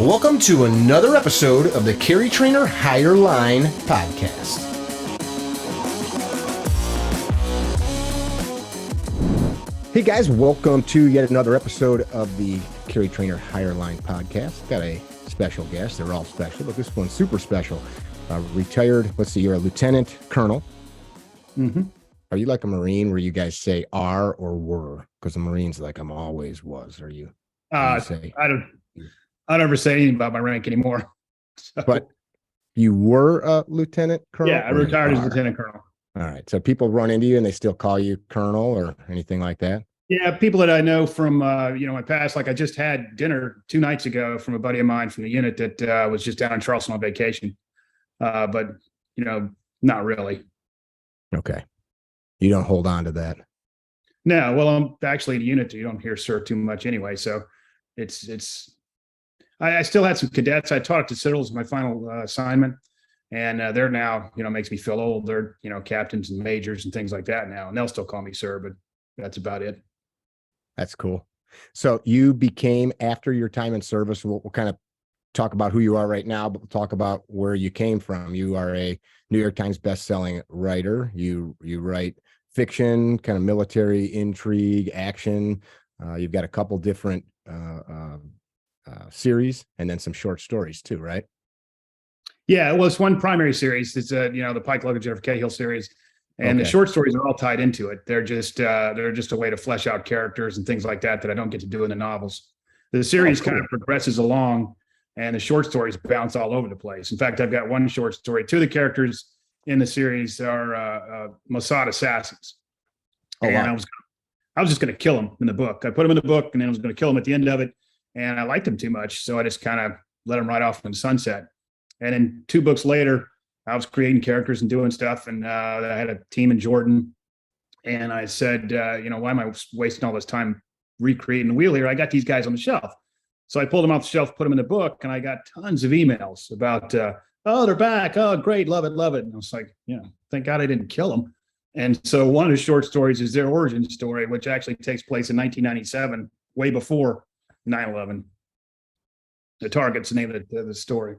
Welcome to another episode of the CarryTrainer Higher Line podcast. Hey guys, welcome to yet another episode of the CarryTrainer Higher Line podcast. Got a special guest. They're all special, but this one's super special. Retired, let's see, you're a lieutenant colonel. Mm-hmm. Are you like a Marine where you guys say are or were? Because the Marines like I'm always was. Are you? Say, I don't ever say anything about my rank anymore. So, but you were a lieutenant colonel? Yeah, I retired as lieutenant colonel. All right. So people run into you and they still call you colonel or anything like that? Yeah, people that I know from my past. Like I just had dinner 2 nights ago from a buddy of mine from the unit that was just down in Charleston on vacation. But not really. Okay. You don't hold on to that. No, well, I'm actually in a unit. You don't hear sir too much anyway. So I still had some cadets. I taught to civils my final assignment, and they're now, makes me feel old. They're, captains and majors and things like that now, and they'll still call me sir, but that's about it. That's cool. So you became, after your time in service, we'll kind of talk about who you are right now, but we'll talk about where you came from. You are a New York Times bestselling writer. You write fiction, kind of military intrigue, action. You've got a couple different series and then some short stories too, right? Yeah, well, it's one primary series. It's the Pike Logan Jennifer Cahill series, and Okay. The short stories are all tied into it. They're just a way to flesh out characters and things like that I don't get to do in the novels. The series cool. kind of progresses along, and the short stories bounce all over the place. In fact, I've got one short story. 2 of the characters in the series are Mossad assassins. Oh, and wow. I was just going to kill them in the book. I put them in the book, and then I was going to kill them at the end of it. And I liked them too much, so I just kind of let them ride off in the sunset. And then 2 books later, I was creating characters and doing stuff, and I had a team in Jordan. And I said, why am I wasting all this time recreating the wheel here? I got these guys on the shelf. So I pulled them off the shelf, put them in the book, and I got tons of emails about, oh, they're back. Oh, great. Love it. Love it. And I was like, thank God I didn't kill them. And so one of the short stories is their origin story, which actually takes place in 1997, way before 9/11. The Target's the name of the story.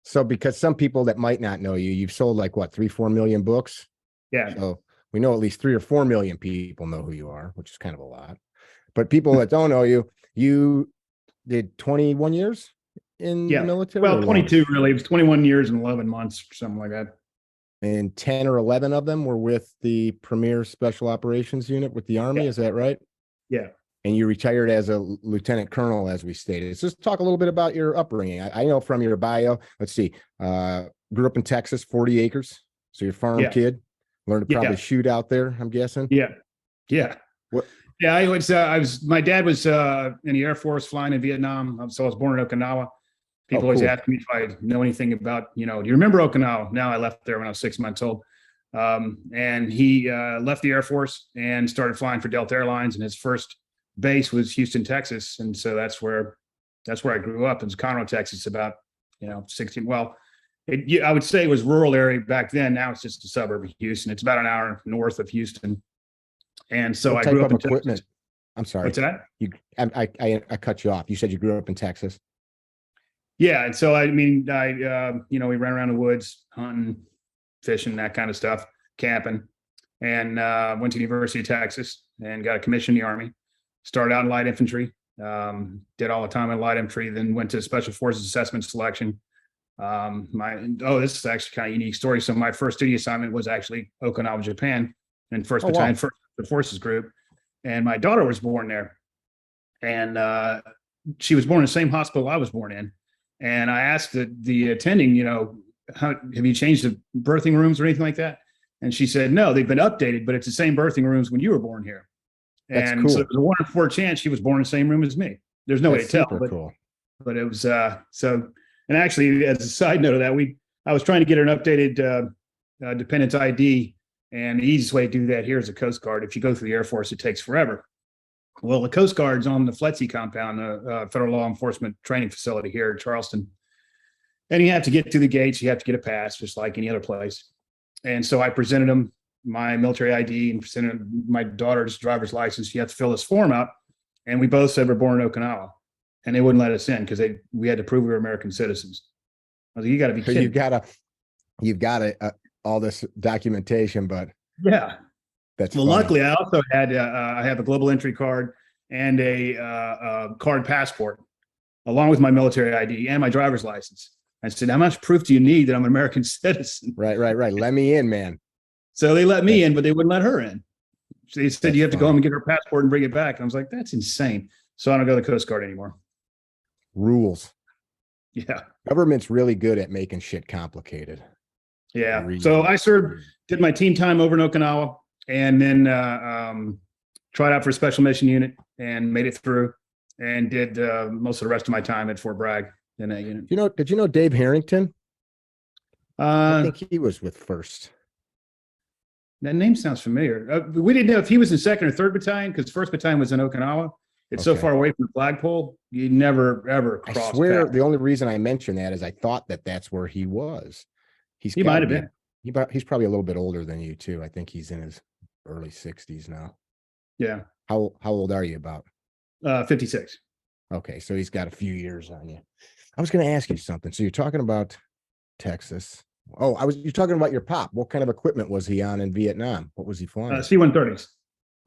So because some people that might not know you, you've sold like what, 3-4 million books? Yeah. So we know at least 3 or 4 million people know who you are, which is kind of a lot. But people that don't know you, you did 21 years in the military? Well, 22 really. It was 21 years and 11 months or something like that. And 10 or 11 of them were with the Premier Special Operations Unit with the Army. Yeah. Is that right? Yeah. And you retired as a lieutenant colonel, as we stated. So just talk a little bit about your upbringing. I know from your bio, let's see, grew up in Texas, 40 acres. So you're a farm kid, learned to probably shoot out there, I'm guessing. Yeah. Yeah. What? Yeah. My dad was in the Air Force flying in Vietnam. So I was born in Okinawa. People always ask me if I know anything about, do you remember Okinawa? Now I left there when I was 6 months old. And he left the Air Force and started flying for Delta Airlines. And his first base was Houston, Texas. And so that's where I grew up in Conroe, Texas, about, 16. Well, I would say it was rural area back then. Now it's just a suburb of Houston. It's about an hour north of Houston. And so I grew up in equipment. Texas. I'm sorry. What's that? I cut you off. You said you grew up in Texas. Yeah. And so, we ran around the woods, hunting, fishing, that kind of stuff, camping, and went to the University of Texas and got a commission in the Army. Started out in light infantry, did all the time in light infantry, then went to Special Forces Assessment Selection. This is actually kind of a unique story. So my first duty assignment was actually Okinawa, Japan, in 1st Battalion, 1st Forces Group. And my daughter was born there. And she was born in the same hospital I was born in. And I asked the attending, have you changed the birthing rooms or anything like that? And she said, no, they've been updated, but it's the same birthing rooms when you were born here. That's and cool. So there's a 1 in 4 chance she was born in the same room as me. There's no way to tell, cool. But it was so. And actually, as a side note of that, I was trying to get her an updated dependent's ID, and the easiest way to do that here is a Coast Guard. If you go through the Air Force, it takes forever. Well, the Coast Guard's on the FLETC compound, federal law enforcement training facility here in Charleston. And you have to get through the gates. You have to get a pass, just like any other place. And so I presented them my military ID and presented my daughter's driver's license. You have to fill this form out. And we both said we're born in Okinawa. and they wouldn't let us in because we had to prove we were American citizens. I was like, you got to be So kidding. you've got all this documentation, but Yeah. that's Well, funny. luckily, I also had I have a global entry card and a card passport, along with my military ID and my driver's license. I said, how much proof do you need that I'm an American citizen? Right. Let me in, man. So they let me in, but they wouldn't let her in. They said, you have to go home and get her passport and bring it back. And I was like, that's insane. So I don't go to the Coast Guard anymore. Rules. Yeah. Government's really good at making shit complicated. Yeah. Really. So I did my team time over in Okinawa, and then tried out for a special mission unit and made it through, and did most of the rest of my time at Fort Bragg in that unit. Did you know Dave Harrington? I think he was with First. That name sounds familiar. We didn't know if he was in 2nd or 3rd Battalion, because 1st Battalion was in Okinawa. It's so far away from the flagpole, you never ever cross. I swear, paths. the only reason I mentioned that is I thought that's where he was. He might have been. He's probably a little bit older than you too. I think he's in his early 60s now. Yeah. How old are you about? 56. Okay, so he's got a few years on you. I was going to ask you something. So you're talking about Texas. Oh, you're talking about your pop. What kind of equipment was he on in Vietnam? What was he flying? C-130s.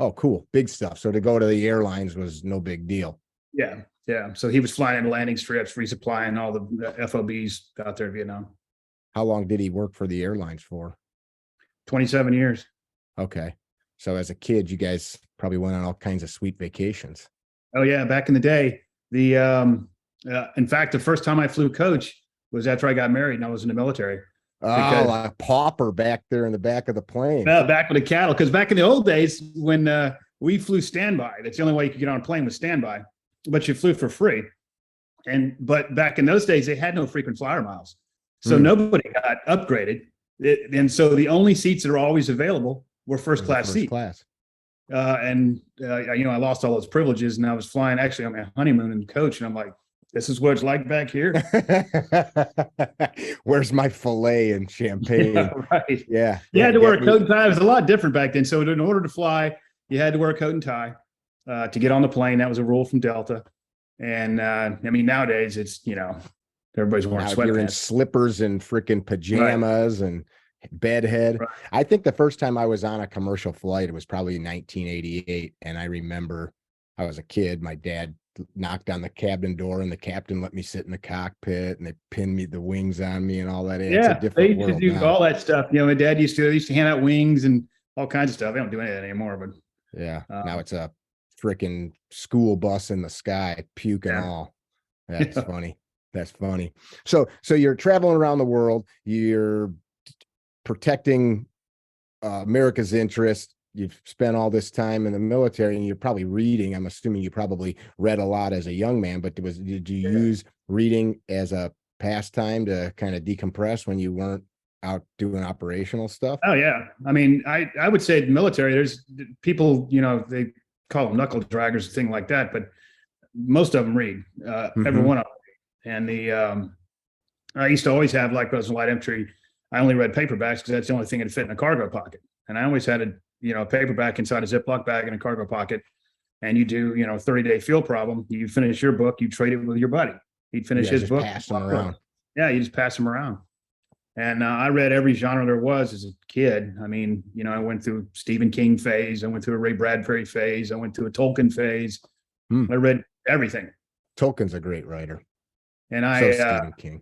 Oh, cool. Big stuff. So to go to the airlines was no big deal. Yeah. Yeah. So he was flying in landing strips, resupplying all the FOBs out there in Vietnam. How long did he work for the airlines for? 27 years. Okay. So as a kid, you guys probably went on all kinds of sweet vacations. Oh yeah. Back in the day, in fact, the first time I flew coach was after I got married and I was in the military. Oh, a pauper back there in the back of the plane. Back with the cattle. Because back in the old days, when we flew standby, that's the only way you could get on a plane was standby, but you flew for free. But back in those days, they had no frequent flyer miles. So nobody got upgraded. And so the only seats that are always available were first class seats. I lost all those privileges, and I was flying actually on my honeymoon in coach, and I'm like, this is what it's like back here. Where's my filet and champagne? Yeah, right. Yeah. You had to wear a coat and tie. It was a lot different back then. So in order to fly, you had to wear a coat and tie to get on the plane. That was a rule from Delta. And nowadays it's, everybody's wearing sweatpants. You're in slippers and freaking pajamas and bedhead. Right. I think the first time I was on a commercial flight, it was probably 1988. And I remember I was a kid. My dad knocked on the cabin door and the captain let me sit in the cockpit, and they pinned me the wings on me and all that. Yeah, they used to do all that stuff. My dad used to hand out wings and all kinds of stuff. They don't do any of that anymore, but yeah, now it's a freaking school bus in the sky, puke and all. That's funny. That's funny. So you're traveling around the world, you're protecting America's interest. You've spent all this time in the military, and you're probably reading. I'm assuming you probably read a lot as a young man, but did you use reading as a pastime to kind of decompress when you weren't out doing operational stuff? Oh yeah. I would say the military, there's people, they call them knuckle draggers, thing like that, but most of them read, every one of them. And I used to always have, like, I was in light infantry, I only read paperbacks because that's the only thing that fit in a cargo pocket. And I always had a paperback inside a Ziploc bag in a cargo pocket. And you do, 30-day field problem. You finish your book, you trade it with your buddy. He'd finish his book. Pass them around. Yeah, you just pass them around. And I read every genre there was as a kid. I went through Stephen King phase. I went through a Ray Bradbury phase. I went through a Tolkien phase. I read everything. Tolkien's a great writer. And Stephen King.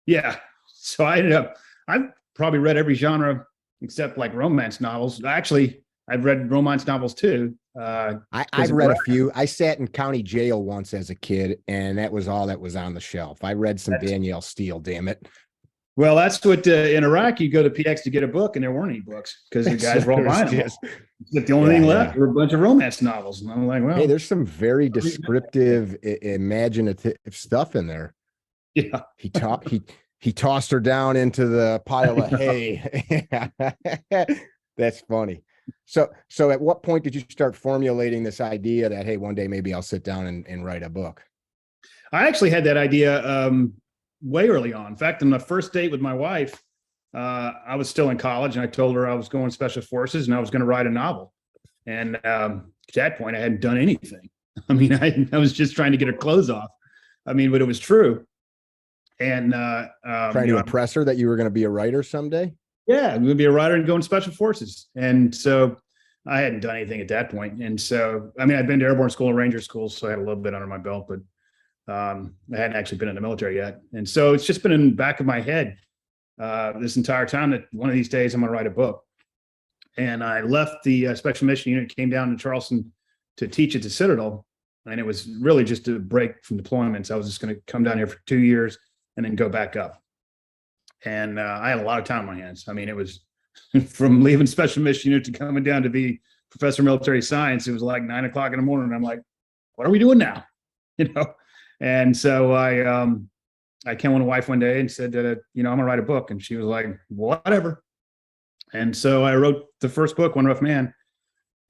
Yeah. So I've probably read every genre except like romance novels. Actually, I've read romance novels too. I've read a few. I sat in county jail once as a kid, and that was all that was on the shelf. I read some Danielle Steele, damn it. Well, that's what in Iraq, you go to PX to get a book, and there weren't any books because the guys were all buying them. The only thing left were a bunch of romance novels. And I'm like, well, hey, there's some very descriptive, imaginative stuff in there. Yeah. He tossed her down into the pile of hay. That's funny. So at what point did you start formulating this idea that, hey, one day maybe I'll sit down and write a book? I actually had that idea way early on. In fact, on the first date with my wife, I was still in college, and I told her I was going Special Forces and I was going to write a novel. And at that point, I hadn't done anything. I mean, I was just trying to get her clothes off. I mean, but it was true. And Trying to impress her that you were going to be a writer someday. yeah, I'm going to be a writer and go in special forces. And so I hadn't done anything at that point. And so, I mean, I'd been to airborne school and ranger school, so I had a little bit under my belt, but I hadn't actually been in the military yet. And so it's just been in the back of my head this entire time that one of these days I'm going to write a book. And I left the special mission unit, came down to Charleston to teach at the Citadel. And it was really just a break from deployments. I was just going to come down here for 2 years and then go back up. And I had a lot of time on my hands. I mean, it was from leaving special mission unit to coming down to be professor of military science. It was like 9 o'clock in the morning. And I'm like, what are we doing now? You know? And so I came with my wife one day and said that, I'm going to write a book. And she was like, whatever. And so I wrote the first book, One Rough Man.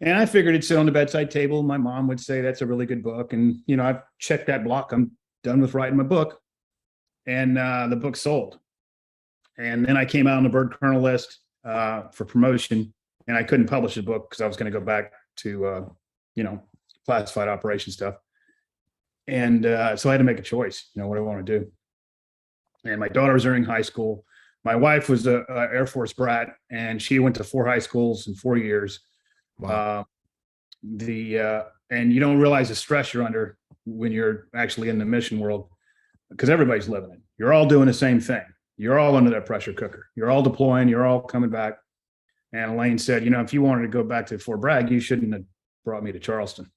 And I figured it'd sit on the bedside table. My mom would say, that's a really good book. And, I've checked that block. I'm done with writing my book. And the book sold. And then I came out on the bird colonel list for promotion. And I couldn't publish the book because I was going to go back to, classified operation stuff. And so I had to make a choice. What do I want to do? And my daughter was entering high school. My wife was a Air Force brat, and she went to 4 high schools in 4 years. Wow. And you don't realize the stress you're under when you're actually in the mission world, because everybody's living it. You're all doing the same thing. You're all under that pressure cooker. You're all deploying. You're all coming back. And Elaine said, if you wanted to go back to Fort Bragg, you shouldn't have brought me to Charleston.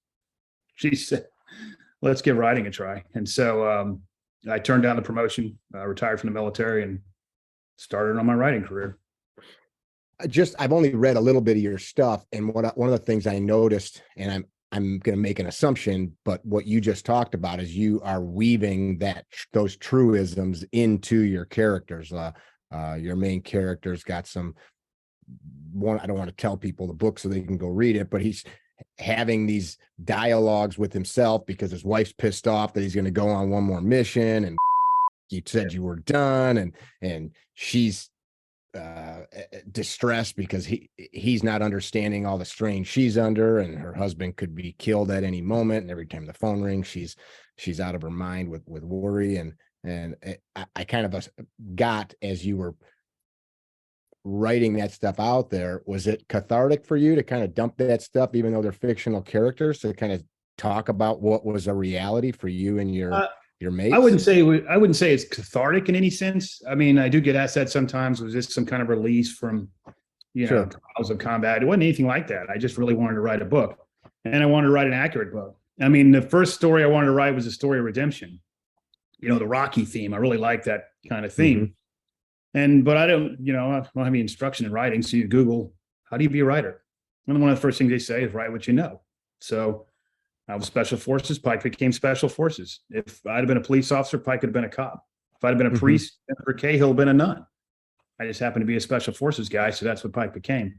She said, let's give writing a try. And so I turned down the promotion, retired from the military, and started on my writing career. I've only read a little bit of your stuff, and one of the things I noticed, and I'm going to make an assumption, but what you just talked about is you are weaving those truisms into your characters. Your main character's got I don't want to tell people the book so they can go read it, but he's having these dialogues with himself because his wife's pissed off that he's going to go on one more mission, and you said you were done, and she's distressed because he's not understanding all the strain she's under, and her husband could be killed at any moment, and every time the phone rings she's out of her mind with worry, and I kind of got, as you were writing that stuff out there, was it cathartic for you to kind of dump that stuff, even though they're fictional characters, to kind of talk about what was a reality for you and your mates? I wouldn't say it's cathartic in any sense. I mean, I do get asked that sometimes. Was this some kind of release from, Sure. trials of combat? It wasn't anything like that. I just really wanted to write a book, and I wanted to write an accurate book. I mean, the first story I wanted to write was a story of redemption. The Rocky theme. I really like that kind of theme. Mm-hmm. But I don't have any instruction in writing. So you Google, how do you be a writer? And one of the first things they say is write what you know. So I was Special Forces. Pike became Special Forces. If I'd have been a police officer, Pike could have been a cop. If I'd have been a priest, Senator Cahill would have been a nun. I just happened to be a Special Forces guy, so that's what Pike became.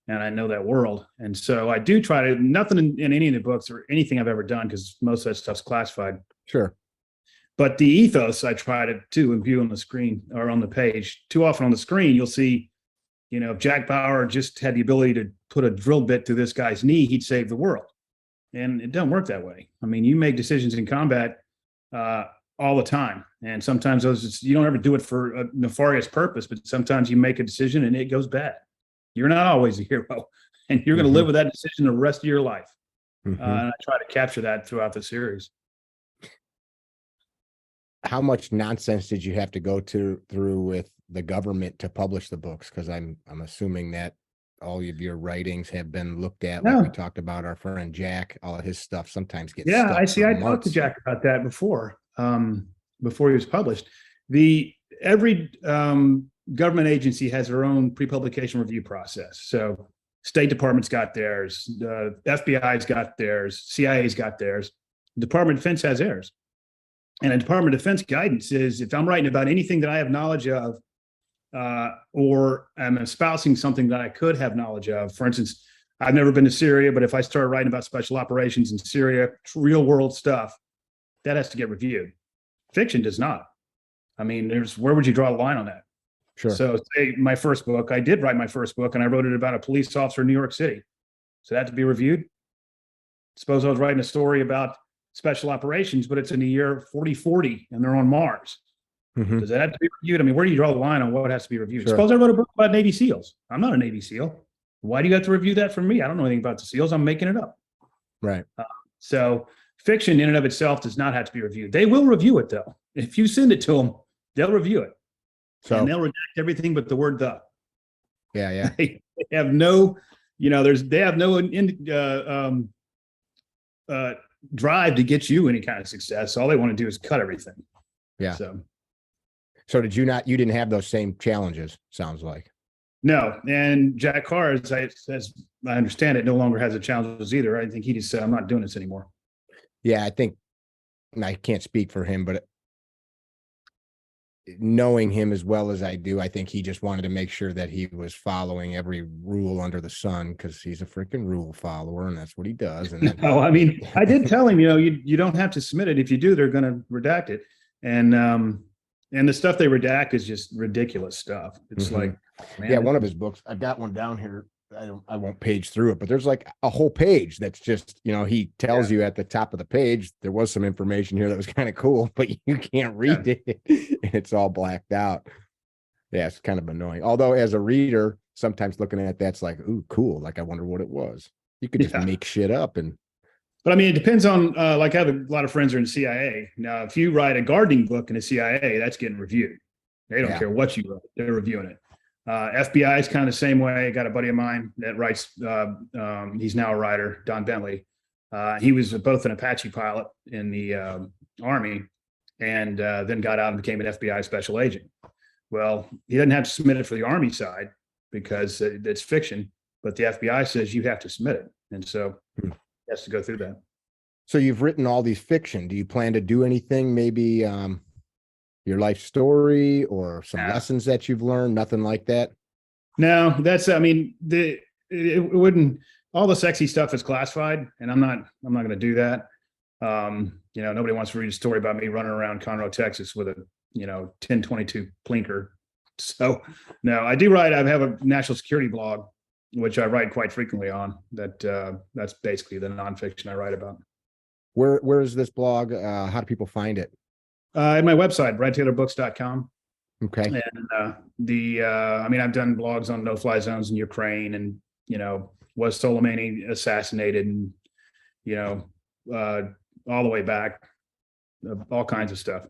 And I know that world. And so I do try to, nothing in any of the books or anything I've ever done, because most of that stuff's classified. Sure. But the ethos I try to imbue on the screen or on the page. Too often on the screen, you'll see, if Jack Bauer just had the ability to put a drill bit to this guy's knee, he'd save the world. And it doesn't work that way. I mean, you make decisions in combat all the time. And sometimes you don't ever do it for a nefarious purpose, but sometimes you make a decision and it goes bad. You're not always a hero, and you're going to live with that decision the rest of your life. And I try to capture that throughout the series. How much nonsense did you have to go through with the government to publish the books? Because I'm assuming that all of your writings have been looked at. Like we talked about, our friend Jack, all of his stuff sometimes gets stuck. I see. I talked to Jack about that before he was published. Every government agency has their own pre-publication review process. So State Department's got theirs, the FBI's got theirs, CIA's got theirs, Department of Defense has theirs. And a Department of Defense guidance is, if I'm writing about anything that I have knowledge of, or I'm espousing something that I could have knowledge of. For instance, I've never been to Syria, but if I start writing about special operations in Syria, real world stuff, that has to get reviewed. Fiction does not. I mean, where would you draw the line on that? Sure. So say my first book, I did write my first book, and I wrote it about a police officer in New York City. So that had to be reviewed. Suppose I was writing a story about special operations, but it's in the year 4040 and they're on Mars. Mhm. Does that have to be reviewed? I mean, where do you draw the line on what has to be reviewed? Sure. Suppose I wrote a book about Navy SEALs. I'm not a Navy SEAL. Why do you have to review that for me? I don't know anything about the SEALs. I'm making it up. Right. So fiction in and of itself does not have to be reviewed. They will review it though. If you send it to them, they'll review it. And they'll redact everything but the word "the." Yeah. They have no, they have no drive to get you any kind of success. All they want to do is cut everything. Yeah. So did you didn't have those same challenges, sounds like. No. And Jack Carr, as I understand it, no longer has the challenges either. I think he just said, I'm not doing this anymore. Yeah, I think, and I can't speak for him, but knowing him as well as I do, I think he just wanted to make sure that he was following every rule under the sun, because he's a freaking rule follower and that's what he does. And then, no, I mean, I did tell him, you don't have to submit it. If you do, they're going to redact it. And the stuff they redact is just ridiculous stuff. It's like, man, yeah, one of his books, I've got one down here. I won't page through it, but there's like a whole page that's just, he tells you at the top of the page, there was some information here that was kind of cool, but you can't read it. It's all blacked out. Yeah, it's kind of annoying. Although as a reader, sometimes looking at that's like, ooh, cool. Like, I wonder what it was. You could just make shit up. But I mean, it depends on, like I have a lot of friends who are in the CIA. Now, if you write a gardening book in the CIA, that's getting reviewed. They don't care what you wrote. They're reviewing it. FBI is kind of the same way. I got a buddy of mine that writes, he's now a writer, Don Bentley. He was both an Apache pilot in the Army and then got out and became an FBI special agent. Well, he doesn't have to submit it for the Army side because it's fiction, but the FBI says you have to submit it. And so he has to go through that. So you've written all these fiction. Do you plan to do anything, maybe your life story or some lessons that you've learned? Nothing like that? No, that's, I mean, it wouldn't, all the sexy stuff is classified and I'm not going to do that. Nobody wants to read a story about me running around Conroe, Texas with a, 1022 Plinker. So no, I do write, I have a national security blog, which I write quite frequently on that's basically the nonfiction I write about. Where is this blog? How do people find it? At my website, bradtaylorbooks.com. Okay. And I've done blogs on no-fly zones in Ukraine and, was Soleimani assassinated and, all the way back, all kinds of stuff.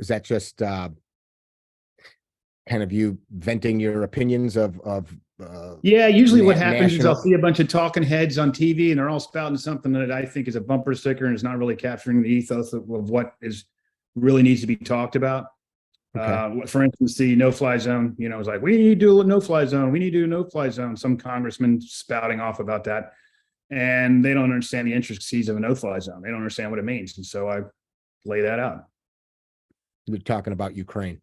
Is that just kind of you venting your opinions of usually what happens is I'll see a bunch of talking heads on TV and they're all spouting something that I think is a bumper sticker and is not really capturing the ethos of what is really needs to be talked about. Okay. For instance, the no-fly zone, is like, we need to do a no-fly zone. We need to do a no-fly zone. Some congressman spouting off about that. And they don't understand the intricacies of a no-fly zone. They don't understand what it means. And so I lay that out. You're talking about Ukraine.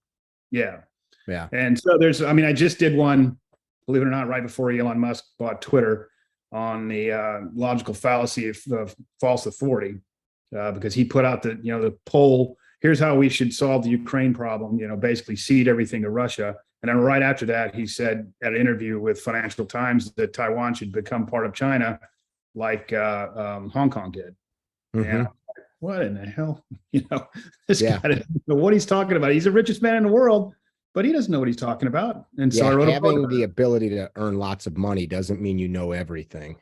Yeah. Yeah. And so I just did one, believe it or not, right before Elon Musk bought Twitter on the logical fallacy of false authority, because he put out the poll. Here's how we should solve the Ukraine problem, basically cede everything to Russia. And then right after that, he said at an interview with Financial Times that Taiwan should become part of China like Hong Kong did. Mm-hmm. And what in the hell? This guy doesn't know what he's talking about. He's the richest man in the world, but he doesn't know what he's talking about. And so I wrote having the ability to earn lots of money doesn't mean you know everything.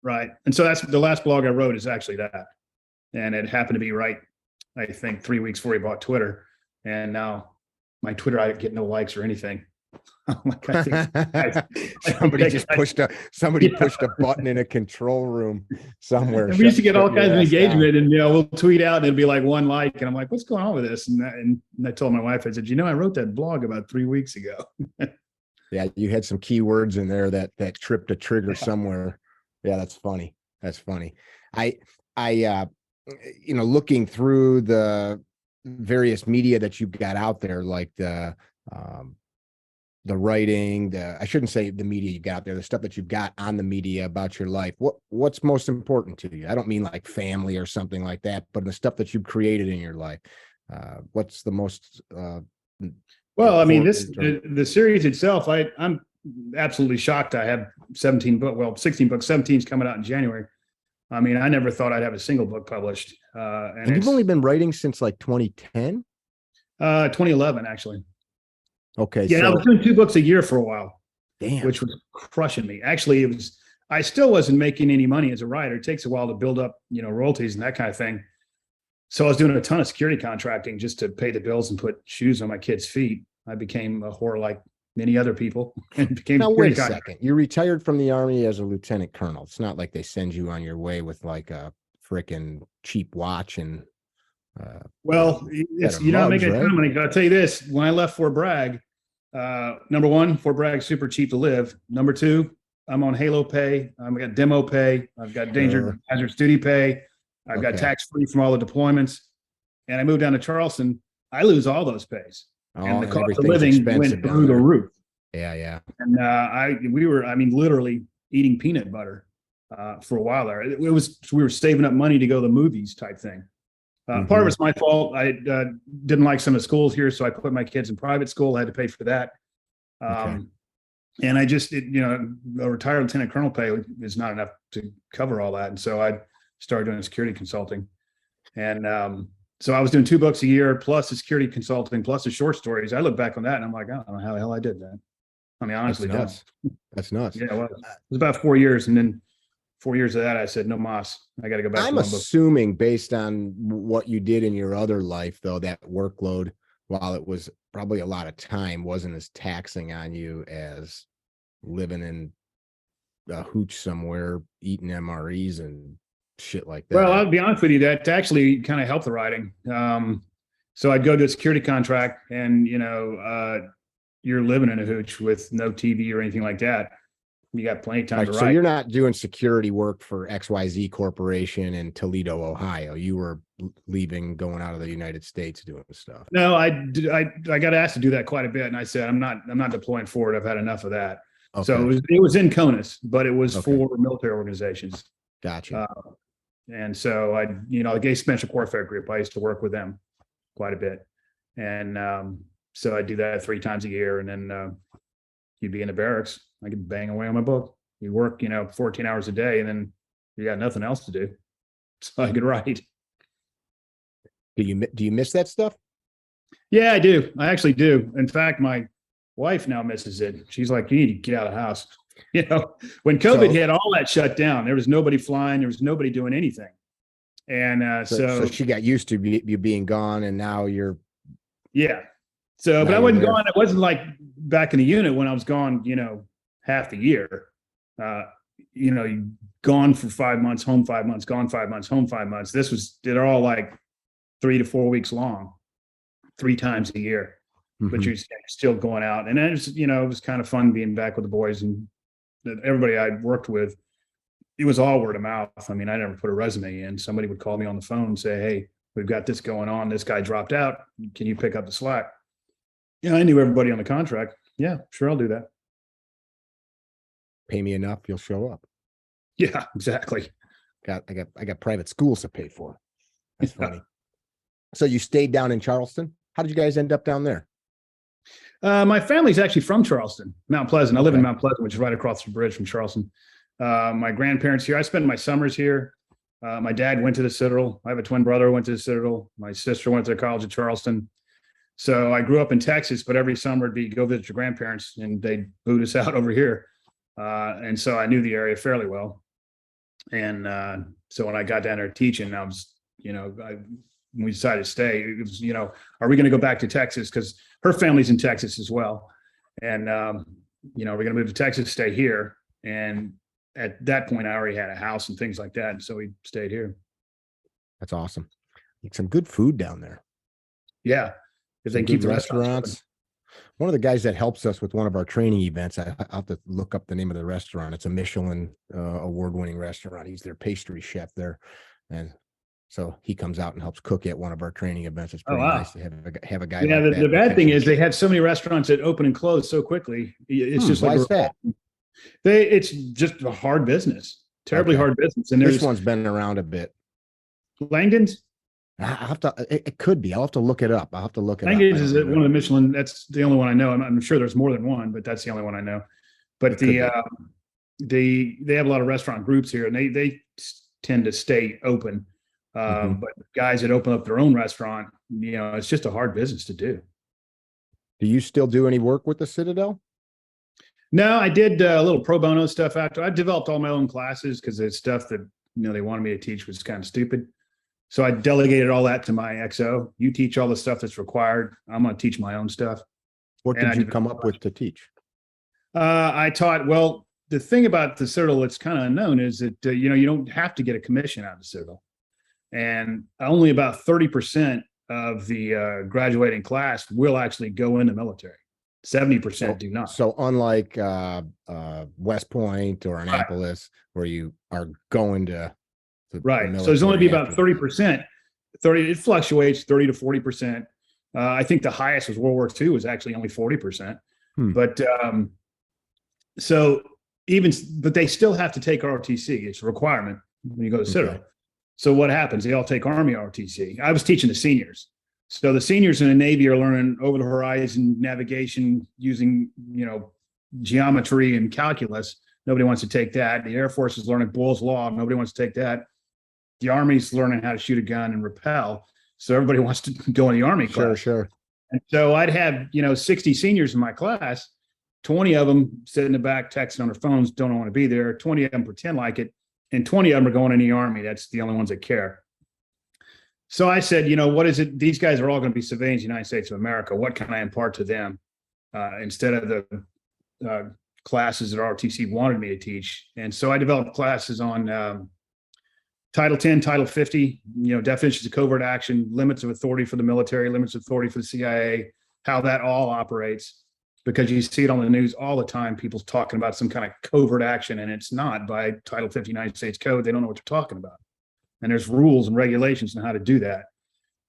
Right. And so that's the last blog I wrote is actually that. And it happened to be right, I think 3 weeks before he bought Twitter. And now my Twitter, I get no likes or anything. Somebody pushed a button in a control room somewhere. And we used to get all kinds of engagement and, we'll tweet out and it'd be like one like, and I'm like, what's going on with this? And I told my wife, I said, I wrote that blog about 3 weeks ago. Yeah. You had some keywords in there that tripped a trigger somewhere. Yeah. That's funny. That's funny. I looking through the various media that you've got out there, like the writing, I shouldn't say the media you got out there, the stuff that you've got on the media about your life. What's most important to you? I don't mean like family or something like that, but the stuff that you've created in your life. What's the most, well, I mean, the series itself, I'm absolutely shocked. I have 16 books, 17's coming out in January. I mean, I never thought I'd have a single book published. And you've only been writing since like 2010? 2011, actually. Okay. Yeah, So I was doing 2 books a year for a while, damn. which was crushing me. Actually, I still wasn't making any money as a writer. It takes a while to build up, royalties and that kind of thing. So I was doing a ton of security contracting just to pay the bills and put shoes on my kids' feet. I became a whore like many other people and became now wait a second. You retired from the Army as a lieutenant colonel. It's not like they send you on your way with like a freaking cheap watch and well, you're not making a ton of money. I'll tell you this: when I left Fort Bragg, number one, Fort Bragg's super cheap to live. Number two, I'm on Halo pay. I've got demo pay. I've got danger hazardous duty pay. I've got tax free from all the deployments. And I moved down to Charleston. I lose all those pays. And the cost of living went through the roof. Yeah, yeah. And we were literally eating peanut butter for a while there. We were saving up money to go to the movies type thing. Part of it's my fault. I didn't like some of the schools here, so I put my kids in private school. I had to pay for that. And I just, a retired lieutenant colonel pay is not enough to cover all that. And so I started doing security consulting. And so I was doing 2 books a year, plus the security consulting, plus the short stories. I look back on that and I'm like, I don't know how the hell I did that. I mean, honestly, that's nuts. Yeah, it was about 4 years. And then 4 years of that, I said, no mas, I got to go back. I'm assuming based on what you did in your other life, though, that workload, while it was probably a lot of time, wasn't as taxing on you as living in a hooch somewhere, eating MREs and shit like that. Well, I'll be honest with you, that actually kind of helped the writing. So I'd go to a security contract and, you're living in a hooch with no TV or anything like that. You got plenty of time to write. So you're not doing security work for XYZ Corporation in Toledo, Ohio. You were leaving, going out of the United States doing stuff. No, I got asked to do that quite a bit. And I said, I'm not deploying forward. I've had enough of that. Okay. So it was in CONUS, but it was for military organizations. Gotcha. And so the Gay Special Warfare Group, I used to work with them quite a bit. And so I do that 3 times a year. And then you'd be in the barracks. I could bang away on my book. You work, 14 hours a day, and then you got nothing else to do. So I could write. Do you miss that stuff? Yeah, I do. I actually do. In fact, my wife now misses it. She's like, you need to get out of the house. When COVID hit, all that shut down. There was nobody flying. There was nobody doing anything. And so she got used to you being gone, and now you're. Yeah. So, but I wasn't gone. It wasn't like back in the unit when I was gone, half the year. Gone for 5 months, home 5 months, gone 5 months, home 5 months. They're all like 3 to 4 weeks long, 3 times a year. But you're still going out. And then it was kind of fun being back with the boys and everybody I worked with. It was all word of mouth. I mean, I never put a resume in. Somebody would call me on the phone and say, hey, we've got this going on. This guy dropped out. Can you pick up the slack? Yeah, I knew everybody on the contract. Yeah, sure, I'll do that. Pay me enough, you'll show up. Yeah, exactly. I got private schools to pay for. That's funny. So you stayed down in Charleston? How did you guys end up down there? My family's actually from Charleston, Mount Pleasant. I live in Mount Pleasant, which is right across the bridge from Charleston. My grandparents here. I spent my summers here. My dad went to the Citadel. I have a twin brother who went to the Citadel. My sister went to the College of Charleston. So I grew up in Texas, but every summer it'd be go visit your grandparents, and they'd boot us out over here. And so I knew the area fairly well. And so when I got down there teaching, I was, when we decided to stay, it was, are we going to go back to Texas? Because her family's in Texas as well. And, we're going to move to Texas, stay here. And at that point, I already had a house and things like that. And so we stayed here. That's awesome. Eat some good food down there. Yeah. If they keep the restaurants. One of the guys that helps us with one of our training events, I'll have to look up the name of the restaurant. It's a Michelin award-winning restaurant. He's their pastry chef there. And so he comes out and helps cook at one of our training events. It's pretty nice to have a guy. Yeah, like the bad thing is they have so many restaurants that open and close so quickly. It's just like that? It's just a hard business, terribly hard business. And this one's been around a bit. Langdon's. I have to. It could be. I'll have to look it up. Langdon's is one of the Michelin. That's the only one I know. I'm sure there's more than one, but that's the only one I know. But they have a lot of restaurant groups here, and they tend to stay open. Mhm. But guys that open up their own restaurant, it's just a hard business to do. Do you still do any work with the Citadel? No, I did a little pro bono stuff after. I developed all my own classes because the stuff that they wanted me to teach was kind of stupid. So I delegated all that to my XO. You teach all the stuff that's required. I'm going to teach my own stuff. What And did you come up with to teach? I taught, well, the thing about the Citadel that's kind of unknown is that, you don't have to get a commission out of the Citadel. And only about 30% of the graduating class will actually go in the military. 70% do not. So unlike West Point or Annapolis, where you are going to right. So there's only be about 30%. 30, it fluctuates 30 to 40%. I think the highest was World War II was actually only 40%. But but they still have to take ROTC. It's a requirement when you go to Citadel. Okay. So what happens? They all take Army ROTC. I was teaching the seniors. So the seniors in the Navy are learning over the horizon navigation using, geometry and calculus. Nobody wants to take that. The Air Force is learning Boyle's Law. Nobody wants to take that. The Army's learning how to shoot a gun and rappel. So everybody wants to go in the Army class. Sure. And so I'd have, 60 seniors in my class, 20 of them sit in the back texting on their phones, don't want to be there. 20 of them pretend like it. And 20 of them are going in the Army. That's the only ones that care. So I said, what is it? These guys are all going to be civilians in the United States of America. What can I impart to them instead of the classes that ROTC wanted me to teach? And so I developed classes on Title 10, Title 50, definitions of covert action, limits of authority for the military, limits of authority for the CIA, how that all operates. Because you see it on the news all the time, people talking about some kind of covert action, and it's not by Title 50 United States Code. They don't know what they're talking about. And there's rules and regulations on how to do that.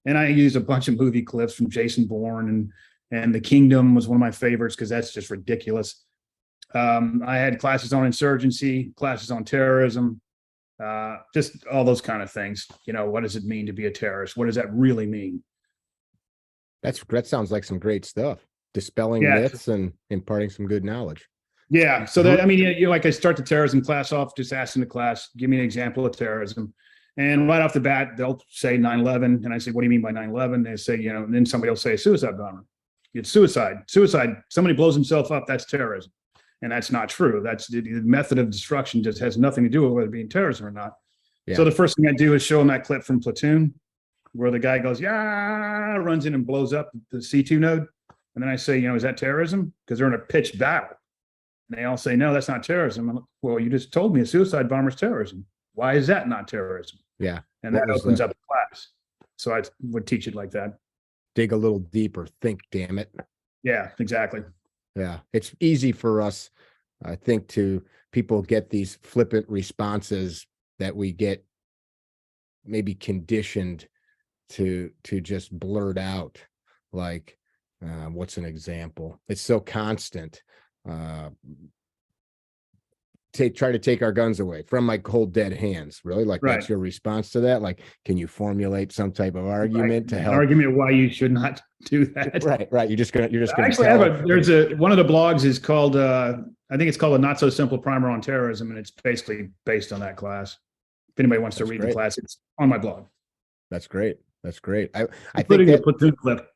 And I use a bunch of movie clips from Jason Bourne, and The Kingdom was one of my favorites because that's just ridiculous. I had classes on insurgency, classes on terrorism, just all those kind of things. What does it mean to be a terrorist? What does that really mean? That sounds like some great stuff. Dispelling myths and imparting some good knowledge. Yeah. So that, like I start the terrorism class off, just asking the class, give me an example of terrorism. And right off the bat, they'll say 9/11. And I say, what do you mean by 9/11? They say, and then somebody will say suicide bomber. It's suicide. Somebody blows himself up. That's terrorism. And that's not true. That's the method of destruction just has nothing to do with whether it being terrorism or not. Yeah. So the first thing I do is show them that clip from Platoon where the guy goes, runs in and blows up the C2 node. And then I say, is that terrorism? Because they're in a pitched battle. And they all say, no, that's not terrorism. I'm like, well, you just told me a suicide bomber is terrorism. Why is that not terrorism? Yeah. And that opens up the class. So I would teach it like that. Dig a little deeper. Think, damn it. Yeah, exactly. Yeah. It's easy for us, I think, people get these flippant responses that we get maybe conditioned to just blurt out. Like, what's an example? It's so constant. Try to take our guns away from my cold dead hands. Really? Like that's your response to that? Like, can you formulate some type of argument to help? An argument why you should not do that. Right. You're just gonna actually there's one of the blogs is called I think it's called A Not So Simple Primer on Terrorism, and it's basically based on that class. If anybody wants to read the class, it's on my blog. That's great. I think putting the Platoon clip.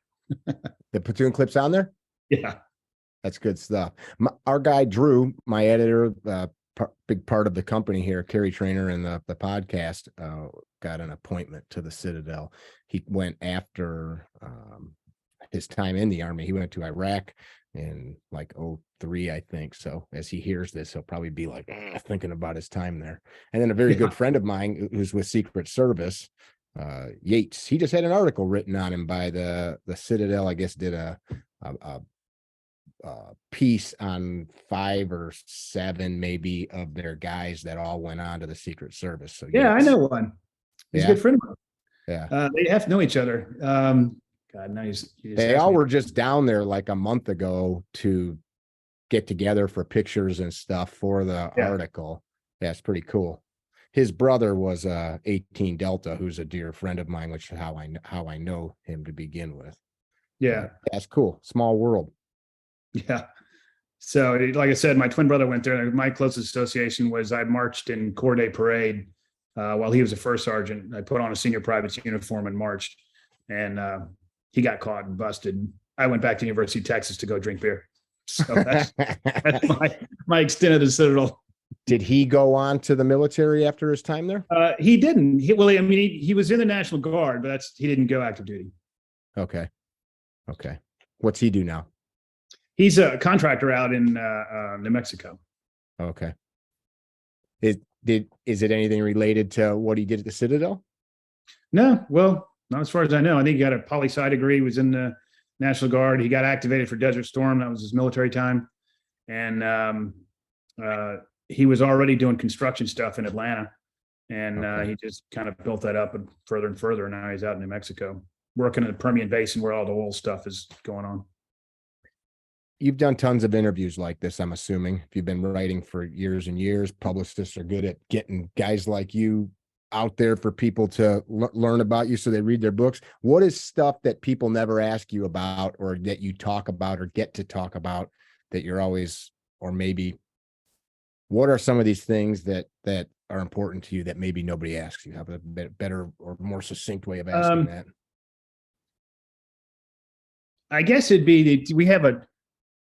The Platoon clip's on there? Yeah. That's good stuff. Our guy, Drew, my editor, big part of the company here, CarryTrainer and the podcast, got an appointment to the Citadel. He went after his time in the Army. He went to Iraq in like 2003, I think. So as he hears this, he'll probably be like thinking about his time there. And then a very good friend of mine who's with Secret Service, Yates, he just had an article written on him by the Citadel. I guess did a piece on 5 or 7 maybe of their guys that all went on to the Secret Service. So yeah, Yates. I know one. He's a good friend of mine. Yeah, they have to know each other. God, no, they all were just down there like a month ago to get together for pictures and stuff for the article. Yeah, it's pretty cool. His brother was 18 Delta, who's a dear friend of mine, which is how I know him to begin with. Yeah, that's cool. Small world. Yeah. So, like I said, my twin brother went there. My closest association was I marched in Corps Day Parade while he was a first sergeant. I put on a senior private's uniform and marched, and he got caught and busted. I went back to the University of Texas to go drink beer. So that's my extent of the Citadel. Did he go on to the military after his time there? He didn't. He was in the National Guard, but he didn't go active duty. Okay. What's he do now? He's a contractor out in New Mexico. Okay. Is it anything related to what he did at the Citadel? No, well, not as far as I know. I think he got a poli-sci degree, was in the National Guard. He got activated for Desert Storm. That was his military time. And he was already doing construction stuff in Atlanta. And he just kind of built that up and further. And now he's out in New Mexico, working in the Permian Basin where all the oil stuff is going on. You've done tons of interviews like this, I'm assuming. If you've been writing for years and years, publicists are good at getting guys like you out there for people to learn about you so they read their books. What is stuff that people never ask you about, or that you talk about or get to talk about, that you're always, or maybe what are some of these things that are important to you that maybe nobody asks you? Have a better or more succinct way of asking that? I guess it'd be we have a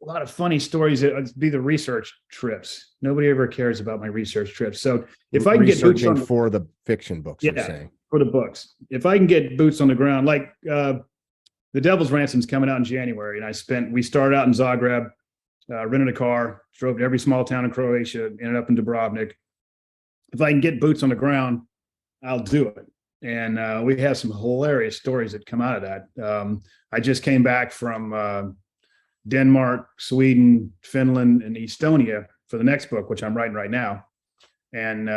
lot of funny stories. It'd be the research trips. Nobody ever cares about my research trips. So if I can get boots on for the fiction books, you're saying. For the books, if I can get boots on the ground, like The Devil's Ransom's coming out in January, and we started out in Zagreb, rented a car, drove to every small town in Croatia, ended up in Dubrovnik. If I can get boots on the ground, I'll do it. And we have some hilarious stories that come out of that. I just came back from Denmark, Sweden, Finland, and Estonia for the next book, which I'm writing right now. And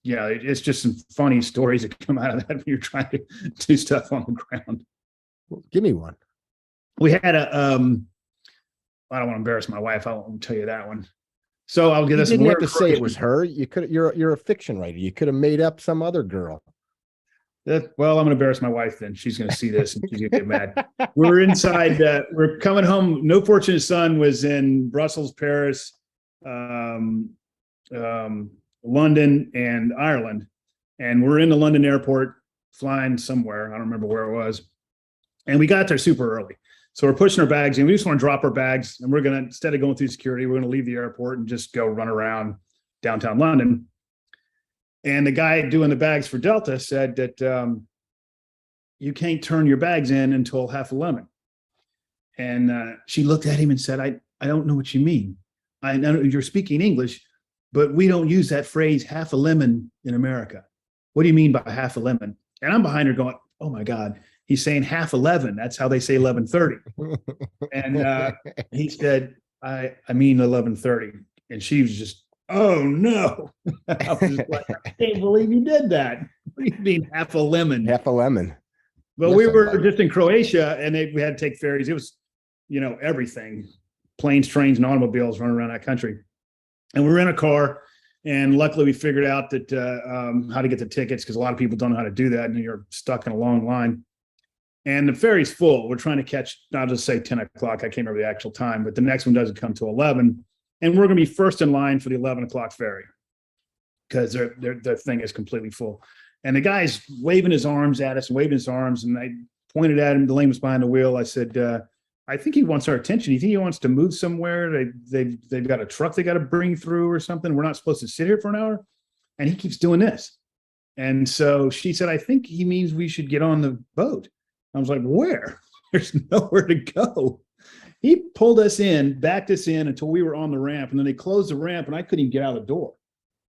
it's just some funny stories that come out of that when you're trying to do stuff on the ground. Well, give me one. We had I don't want to embarrass my wife. I won't tell you that one. So I'll get this. You didn't have to say it was her. You could. You're a fiction writer. You could have made up some other girl. Well, I'm going to embarrass my wife then. She's going to see this and she's going to get mad. We're inside. We're coming home. No Fortunate Son was in Brussels, Paris, London, and Ireland. And we're in the London airport flying somewhere. I don't remember where it was. And we got there super early. So we're pushing our bags in. We just want to drop our bags. And we're going to, instead of going through security, we're going to leave the airport and just go run around downtown London. And the guy doing the bags for Delta said that you can't turn your bags in until 11:30. And she looked at him and said, I don't know what you mean. I know you're speaking English, but we don't use that phrase half a lemon in America. What do you mean by half a lemon? And I'm behind her going, oh my God, he's saying 11:30. That's how they say 11:30. And he said, I mean 11:30. And she was just, oh no. I was like, I can't believe you did that. What do you mean half a lemon? Half a lemon. Well, Yes, we were just in Croatia and we had to take ferries. It was, everything, planes, trains, and automobiles running around that country. And we were in a car, and luckily we figured out that how to get the tickets, because a lot of people don't know how to do that, and you're stuck in a long line. And the ferry's full. We're trying to catch, I'll just say 10 o'clock. I can't remember the actual time, but the next one doesn't come to 11. And we're going to be first in line for the 11 o'clock ferry because their thing is completely full. And the guy's waving his arms at us, and I pointed at him. The lane was behind the wheel. I said, I think he wants our attention. You think he wants to move somewhere? They've got a truck they got to bring through or something. We're not supposed to sit here for an hour. And he keeps doing this. And so she said, I think he means we should get on the boat. I was like, where? There's nowhere to go. He pulled us in, backed us in until we were on the ramp, and then they closed the ramp, and I couldn't even get out of the door.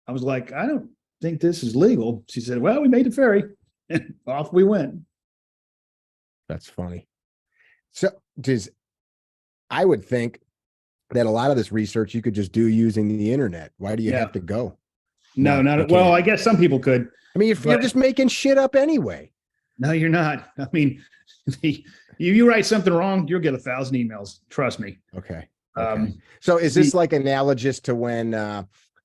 I was like, I don't think this is legal. She said, well, we made the ferry, and off we went. That's funny. So I would think that a lot of this research you could just do using the internet. Why do you have to go? No, not well. I guess some people could. I mean, you're just making shit up anyway. No, you're not. I mean, you write something wrong, you'll get 1,000 emails. Trust me. Okay. So is this like analogous to when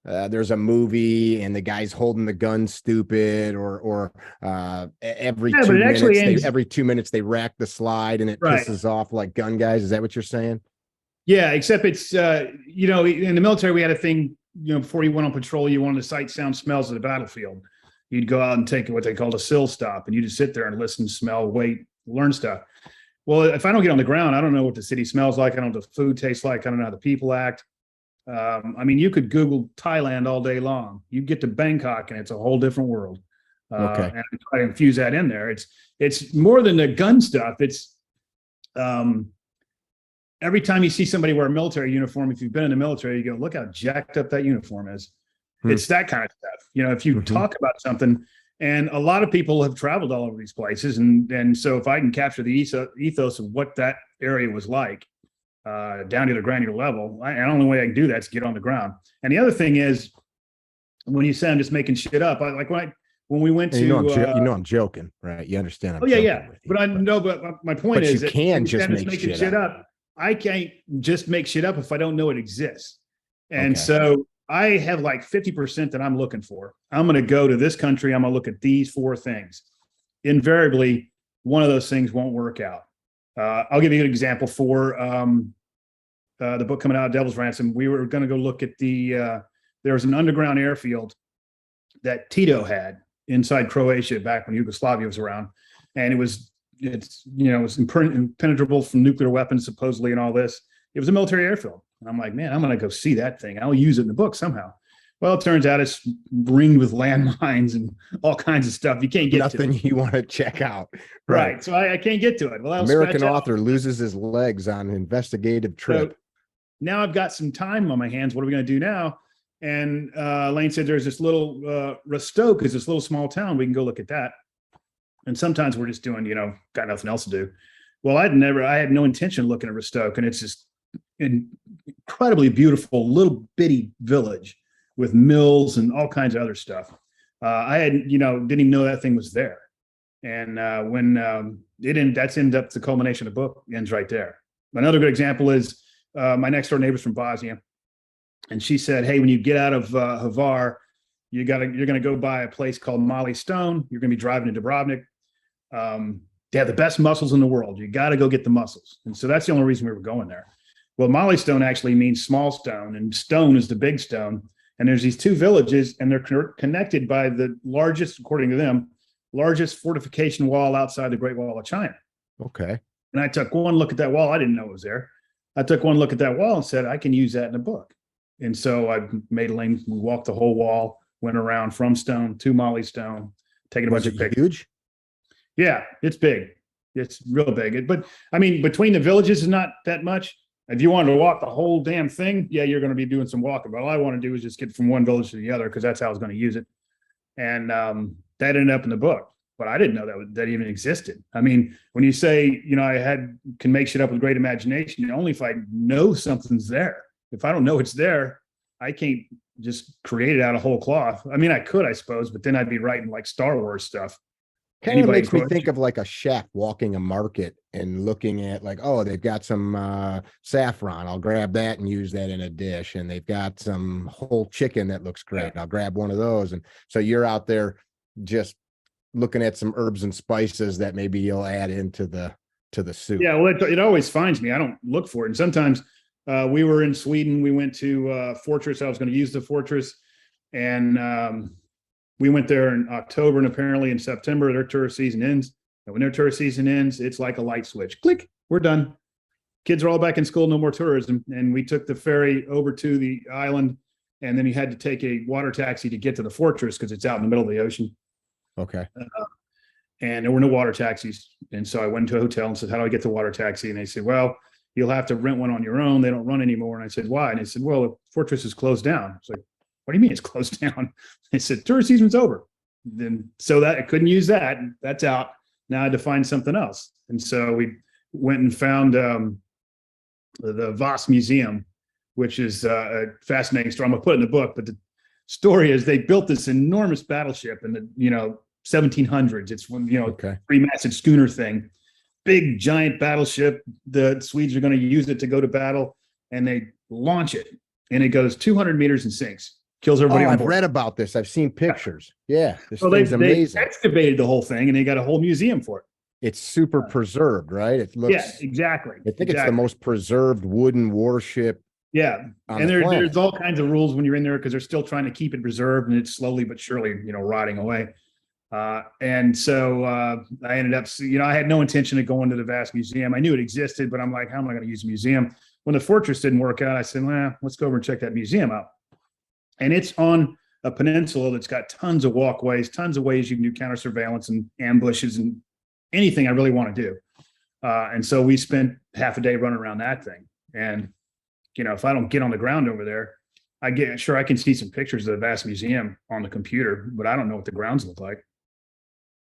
there's a movie and the guy's holding the gun stupid, or every 2 minutes they rack the slide and it pisses off like gun guys? Is that what you're saying? Yeah, except it's in the military we had a thing, before you went on patrol, you wanted to sight, sound, smells of the battlefield. you'd go out and take what they called a sill stop, and you just sit there and listen, smell, wait, learn stuff. Well, if I don't get on the ground, I don't know what the city smells like. I don't know what the food tastes like. I don't know how the people act. I mean, you could Google Thailand all day long. You get to Bangkok and it's a whole different world. Okay. And I try to infuse that in there. It's more than the gun stuff. It's every time you see somebody wear a military uniform, if you've been in the military, you go, look how jacked up that uniform is. It's that kind of stuff. You know, if you talk about something, and a lot of people have traveled all over these places. And so if I can capture the ethos of what that area was like, down to the granular level, the only way I can do that is get on the ground. And the other thing is, when you say I'm just making shit up, when we went to, I'm joking, right? You understand? I'm yeah. But I know, but my point is, you can just make shit up. I can't just make shit up if I don't know it exists. And so I have like 50% that I'm looking for. I'm going to go to this country. I'm going to look at these 4 things. Invariably, one of those things won't work out. I'll give you an example for the book coming out, Devil's Ransom. We were going to go look at there was an underground airfield that Tito had inside Croatia back when Yugoslavia was around. And it was impenetrable from nuclear weapons, supposedly, and all this. It was a military airfield. And I'm like, man, I'm going to go see that thing. I'll use it in the book somehow. Well, it turns out it's ringed with landmines and all kinds of stuff. You can't get nothing to it. You want to check out. Right. So I can't get to it. Well, American author loses his legs on an investigative trip. So now I've got some time on my hands. What are we going to do now? And Lane said, there's this little Rostock is this little small town. We can go look at that. And sometimes we're just doing, got nothing else to do. Well, I had no intention of looking at Rostock, and it's just an incredibly beautiful little bitty village with mills and all kinds of other stuff. I didn't even know that thing was there. And when that's ended up the culmination of the book ends right there. Another good example is my next door neighbor's from Bosnia. And she said, hey, when you get out of Hvar, you're going to go by a place called Molly Stone. You're going to be driving to Dubrovnik. They have the best mussels in the world. You got to go get the mussels. And so that's the only reason we were going there. Well, Molly Stone actually means small stone, and stone is the big stone. And there's these 2 villages, and they're connected by the largest, according to them, largest fortification wall outside the Great Wall of China. Okay. And I took one look at that wall. I didn't know it was there. I took one look at that wall and said, I can use that in a book. And so I made a lane. We walked the whole wall, went around from Stone to Molly Stone, taking a bunch of pictures. Huge? Yeah, it's big. It's real big. But I mean, between the villages is not that much. If you wanted to walk the whole damn thing, yeah, you're going to be doing some walking. But all I want to do is just get from one village to the other, because that's how I was going to use it. And that ended up in the book. But I didn't know that even existed. I mean, when you say, can make shit up with great imagination, only if I know something's there. If I don't know it's there, I can't just create it out of whole cloth. I mean, I could, I suppose, but then I'd be writing like Star Wars stuff. Kind of makes me think of like a chef walking a market and looking at like, oh, they've got some saffron. I'll grab that and use that in a dish. And they've got some whole chicken that looks great. I'll grab one of those. And so you're out there just looking at some herbs and spices that maybe you'll add into the soup. Yeah, well, it always finds me. I don't look for it. And sometimes we were in Sweden. We went to Fortress. I was going to use the Fortress. And we went there in October, and apparently in September, their tourist season ends. And when their tourist season ends, it's like a light switch. Click, we're done. Kids are all back in school, no more tourism. And we took the ferry over to the island, and then you had to take a water taxi to get to the Fortress because it's out in the middle of the ocean. Okay. And there were no water taxis. And so I went to a hotel and said, how do I get the water taxi? And they said, well, you'll have to rent one on your own. They don't run anymore. And I said, why? And they said, well, the Fortress is closed down. It's like, what do you mean it's closed down? They said, tourist season's over. Then so that I couldn't use that. That's out. Now I had to find something else. And so we went and found the Voss Museum, which is a fascinating story. I'm gonna put it in the book, but the story is they built this enormous battleship in the 1700s. It's three-masted schooner thing, big giant battleship. The Swedes are going to use it to go to battle, and they launch it, and it goes 200 meters and sinks. Kills everybody. I've read about this. I've seen pictures. Yeah, this thing's amazing. They excavated the whole thing, and they got a whole museum for it. It's super preserved, right? It looks. Yeah, exactly. I think it's the most preserved wooden warship. Yeah, and there's all kinds of rules when you're in there because they're still trying to keep it preserved, and it's slowly but surely, rotting away. And so I ended up, I had no intention of going to the vast museum. I knew it existed, but I'm like, how am I going to use a museum? When the fortress didn't work out, I said, well, let's go over and check that museum out. And it's on a peninsula that's got tons of walkways, tons of ways you can do counter surveillance and ambushes and anything I really want to do. And so we spent half a day running around that thing. And, if I don't get on the ground over there, I can see some pictures of the vast museum on the computer, but I don't know what the grounds look like.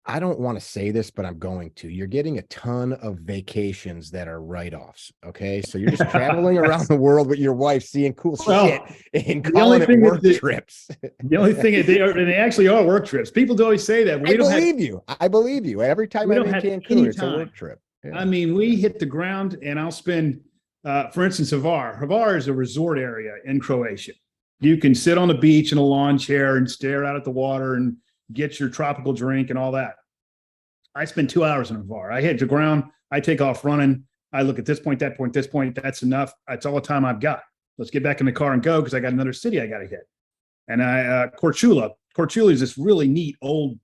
I don't want to say this, but I'm going to. You're getting a ton of vacations that are write-offs. Okay. So you're just traveling around the world with your wife, seeing cool shit and calling it work trips. The only thing is they actually are work trips. People always say that. I believe you. Every time I'm in Cancun, it's a work trip. Yeah. I mean, we hit the ground and I'll spend, for instance, Hvar. Hvar is a resort area in Croatia. You can sit on the beach in a lawn chair and stare out at the water and get your tropical drink and all that. I spend 2 hours in Hvar. I hit the ground. I take off running. I look at this point, that point, this point. That's enough. That's all the time I've got. Let's get back in the car and go because I got another city I got to hit. And Korčula is this really neat old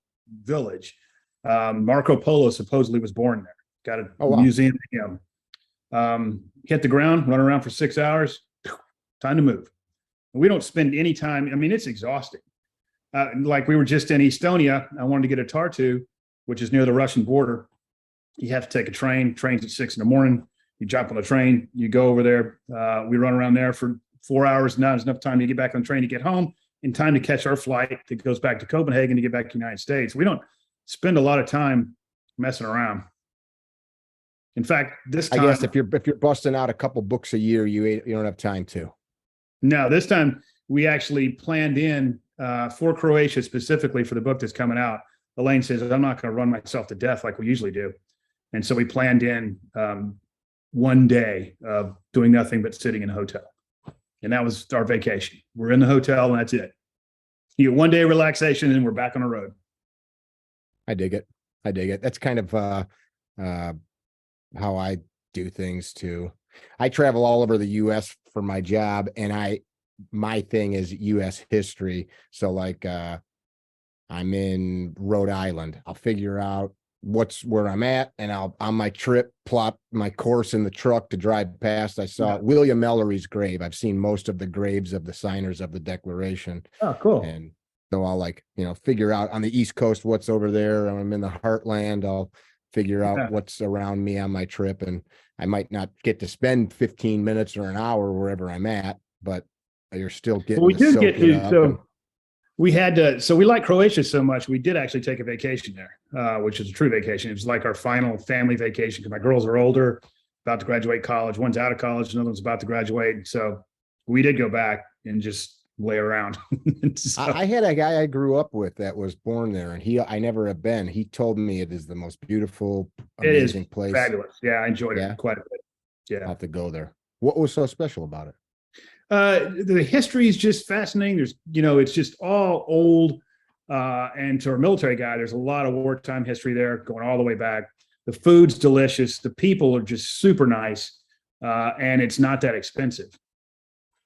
village. Marco Polo supposedly was born there. Got a museum. Hit the ground, run around for 6 hours. Time to move. We don't spend any time. I mean, it's exhausting. Like we were just in Estonia. I wanted to get a Tartu, which is near the Russian border. You have to take a train. Train's at 6 a.m. You jump on the train. You go over there. We run around there for 4 hours. Not enough time to get back on the train to get home. In time to catch our flight that goes back to Copenhagen to get back to the United States. We don't spend a lot of time messing around. In fact, this time, I guess if you're busting out a couple books a year, you don't have time to. No, this time we actually planned in for Croatia specifically for the book that's coming out. Elaine says, I'm not going to run myself to death like we usually do. And so we planned in 1 day of doing nothing but sitting in a hotel. And that was our vacation. We're in the hotel and that's it. You get 1 day of relaxation and we're back on the road. I dig it. That's kind of how I do things too. I travel all over the U.S. for my job, and my thing is U.S. history. So like I'm in Rhode Island. I'll figure out where I'm at, and I'll on my trip plot my course in the truck to drive past. I saw William Ellery's grave. I've seen most of the graves of the signers of the Declaration. Oh, cool. And so I'll figure out on the East Coast what's over there. I'm in the heartland. I'll figure out what's around me on my trip, and I might not get to spend 15 minutes or an hour wherever I'm at, but you're still getting. We had to, so we like Croatia so much, we did actually take a vacation there, which is a true vacation. It was like our final family vacation because my girls are older, about to graduate college. One's out of college, another one's about to graduate. So we did go back and just lay around. So, I had a guy I grew up with that was born there, and I never have been. He told me it is the most beautiful, amazing place. Fabulous. Yeah, I enjoyed it quite a bit. Yeah, I'll have to go there. What was so special about it? The history is just fascinating. There's, it's just all old. And to our military guy, there's a lot of wartime history there going all the way back. The food's delicious. The people are just super nice. And it's not that expensive.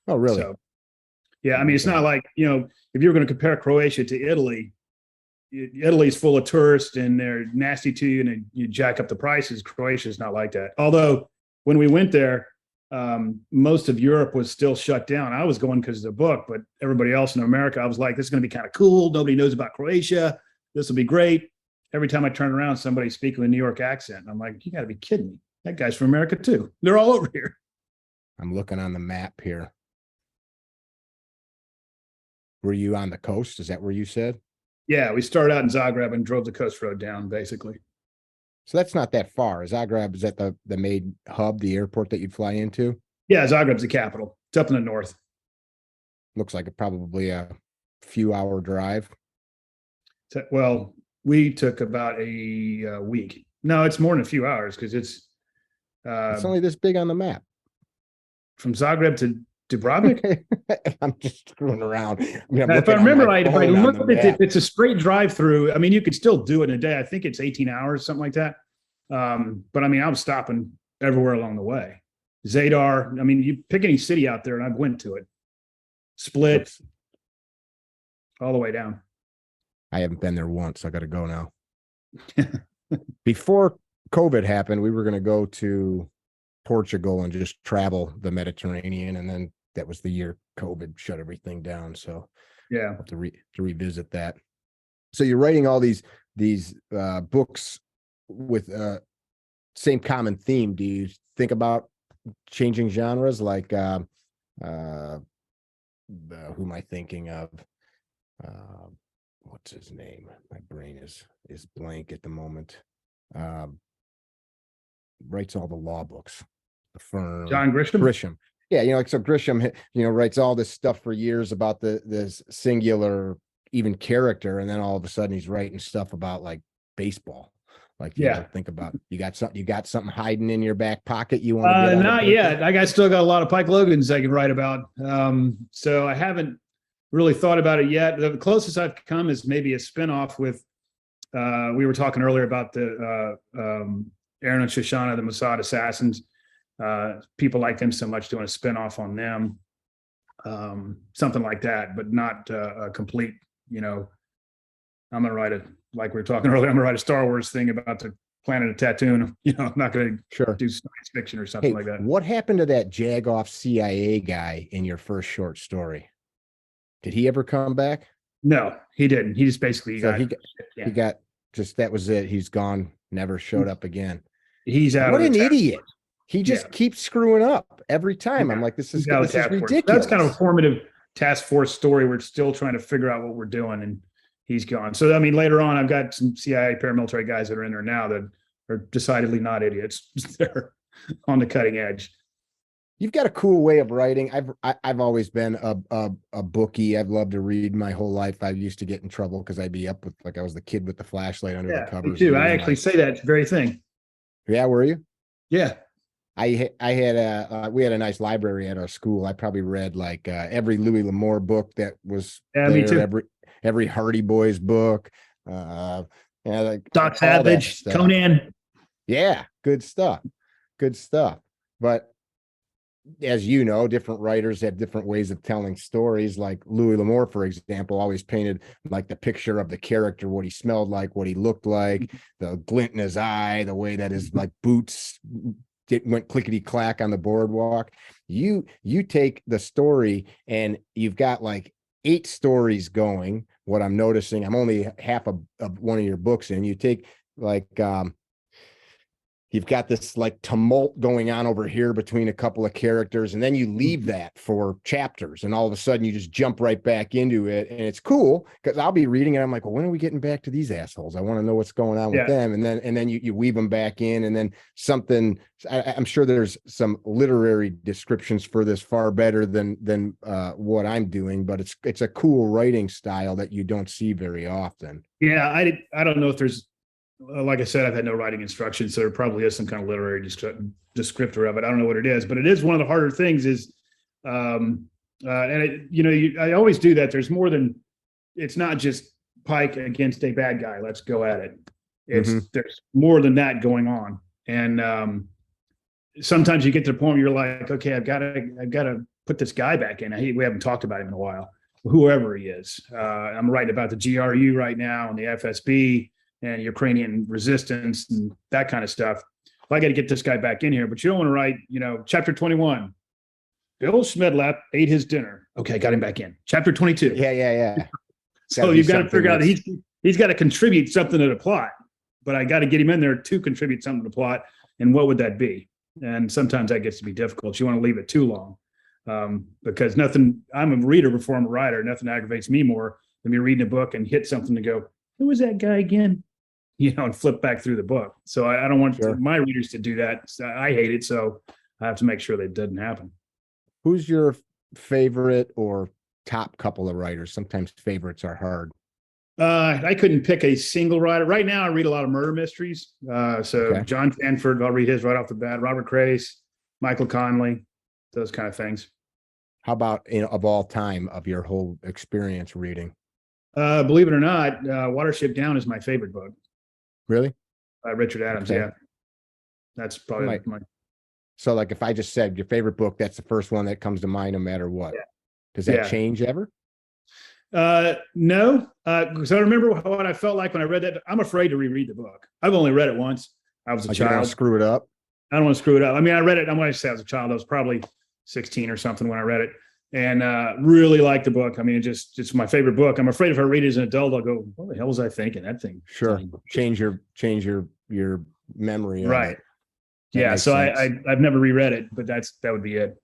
Oh, really? So, yeah. I mean, it's not like, if you're going to compare Croatia to Italy, Italy's full of tourists and they're nasty to you and you jack up the prices. Croatia is not like that. Although when we went there, most of Europe was still shut down. I was going because of the book, but everybody else in America, I was like, this is going to be kind of cool. Nobody knows about Croatia. This will be great. Every time I turn around, somebody's speaking with a New York accent. And I'm like, you got to be kidding me. That guy's from America too. They're all over here. I'm looking on the map here. Were you on the coast? Is that where you said? Yeah, we started out in Zagreb and drove the coast road down, basically. So that's not that far. Zagreb, is that the main hub, the airport that you'd fly into? Yeah, Zagreb's the capital. It's up in the north. Looks like probably a few hour drive. Well, we took about a week. No, it's more than a few hours because it's only this big on the map. From Zagreb to Dubrovnik? I'm just screwing around. If I remember right, if I look at it, it's a straight drive through. I mean, you could still do it in a day. I think it's 18 hours, something like that. But I mean, I was stopping everywhere along the way. Zadar, I mean, you pick any city out there and I went to it. Split, all the way down. I haven't been there once. I got to go now. Before COVID happened, we were going to go to Portugal and just travel the Mediterranean, and then that was the year COVID shut everything down. So Yeah. I'll have to revisit that. So you're writing all these books with same common theme. Do you think about changing genres? Like who am I thinking of? What's his name? My brain is blank at the moment. Writes all the law books. The firm. John Grisham. Yeah, like so Grisham, writes all this stuff for years about this singular even character, and then all of a sudden he's writing stuff about like baseball. Like, think about you got something hiding in your back pocket you want to get on not yet. I still got a lot of Pike Logans I can write about. So I haven't really thought about it yet. The closest I've come is maybe a spinoff with we were talking earlier about the Aaron and Shoshana, the Mossad assassins. People like them so much, doing a spinoff on them, something like that, but not a complete, I'm going to write like we were talking earlier, I'm going to write a Star Wars thing about the planet of Tatooine. I'm not going to do science fiction or something like that. What happened to that Jagoff CIA guy in your first short story? Did he ever come back? No, he didn't. He just basically he got just, that was it. He's gone, never showed up again. He's out. What an idiot. He just keeps screwing up every time. I'm like, this is ridiculous. That's kind of a formative task force story. We're still trying to figure out what we're doing, and he's gone. So, I mean, later on, I've got some CIA paramilitary guys that are in there now that are decidedly not idiots. They're on the cutting edge. You've got a cool way of writing. I've always been a bookie. I've loved to read my whole life. I used to get in trouble because I'd be up with, like, I was the kid with the flashlight under the covers. Me too. I actually say that very thing. Yeah, were you? Yeah. We had a nice library at our school. I probably read like every Louis L'Amour book that was there, me too. Every Hardy Boys book, like Doc Savage, Conan. Yeah, good stuff. But as you know, different writers have different ways of telling stories. Like Louis L'Amour, for example, always painted like the picture of the character, what he smelled like, what he looked like, the glint in his eye, the way that his like boots went clickety clack on the boardwalk. You take the story and you've got like 8 stories going. What I'm noticing, I'm only half of one of your books in. You take like you've got this like tumult going on over here between a couple of characters, and then you leave that for chapters, and all of a sudden you just jump right back into it. And it's cool because I'll be reading and I'm like, well, when are we getting back to these assholes? I want to know what's going on with them. And then you weave them back in, and then something, I'm sure there's some literary descriptions for this far better than what I'm doing, but it's a cool writing style that you don't see very often. Yeah. I don't know if there's, like I said, I've had no writing instruction, so there probably is some kind of literary descriptor of it. I don't know what it is, but it is one of the harder things is, and I always do that. There's more than, it's not just Pike against a bad guy. Let's go at it. There's more than that going on. And sometimes you get to the point where you're like, okay, I've got to put this guy back in. We haven't talked about him in a while, whoever he is. I'm writing about the GRU right now and the FSB and Ukrainian resistance and that kind of stuff. Well, I got to get this guy back in here, but you don't want to write, chapter 21, Bill Schmidlap ate his dinner. Okay, got him back in. Chapter 22. Yeah. So you've got to figure out he's got to contribute something to the plot, but I got to get him in there to contribute something to the plot. And what would that be? And sometimes that gets to be difficult. You want to leave it too long because I'm a reader before I'm a writer. Nothing aggravates me more than me reading a book and hit something to go, who was that guy again? And flip back through the book. So I don't want my readers to do that. So I hate it. So I have to make sure that it doesn't happen. Who's your favorite or top couple of writers? Sometimes favorites are hard. I couldn't pick a single writer. Right now, I read a lot of murder mysteries. John Stanford, I'll read his right off the bat. Robert Crace, Michael Conley, those kind of things. How about of all time, of your whole experience reading? Believe it or not, Watership Down is my favorite book. Really? Richard Adams. Okay. Yeah. That's probably my. So like if I just said your favorite book, that's the first one that comes to mind no matter what. Yeah. Does that change ever? No, because I remember what I felt like when I read that. I'm afraid to reread the book. I've only read it once. I was a Like you don't want to child. screw it up. I don't want to screw it up. I mean, I read it. I'm going to say I was a child. I was probably 16 or something when I read it, and really liked the book. I mean, it's my favorite book. I'm afraid if I read it as an adult, I'll go, "What the hell was I thinking?" That thing. Sure. Change your memory. Right. Of it. Yeah. So sense. I've never reread it, but that would be it.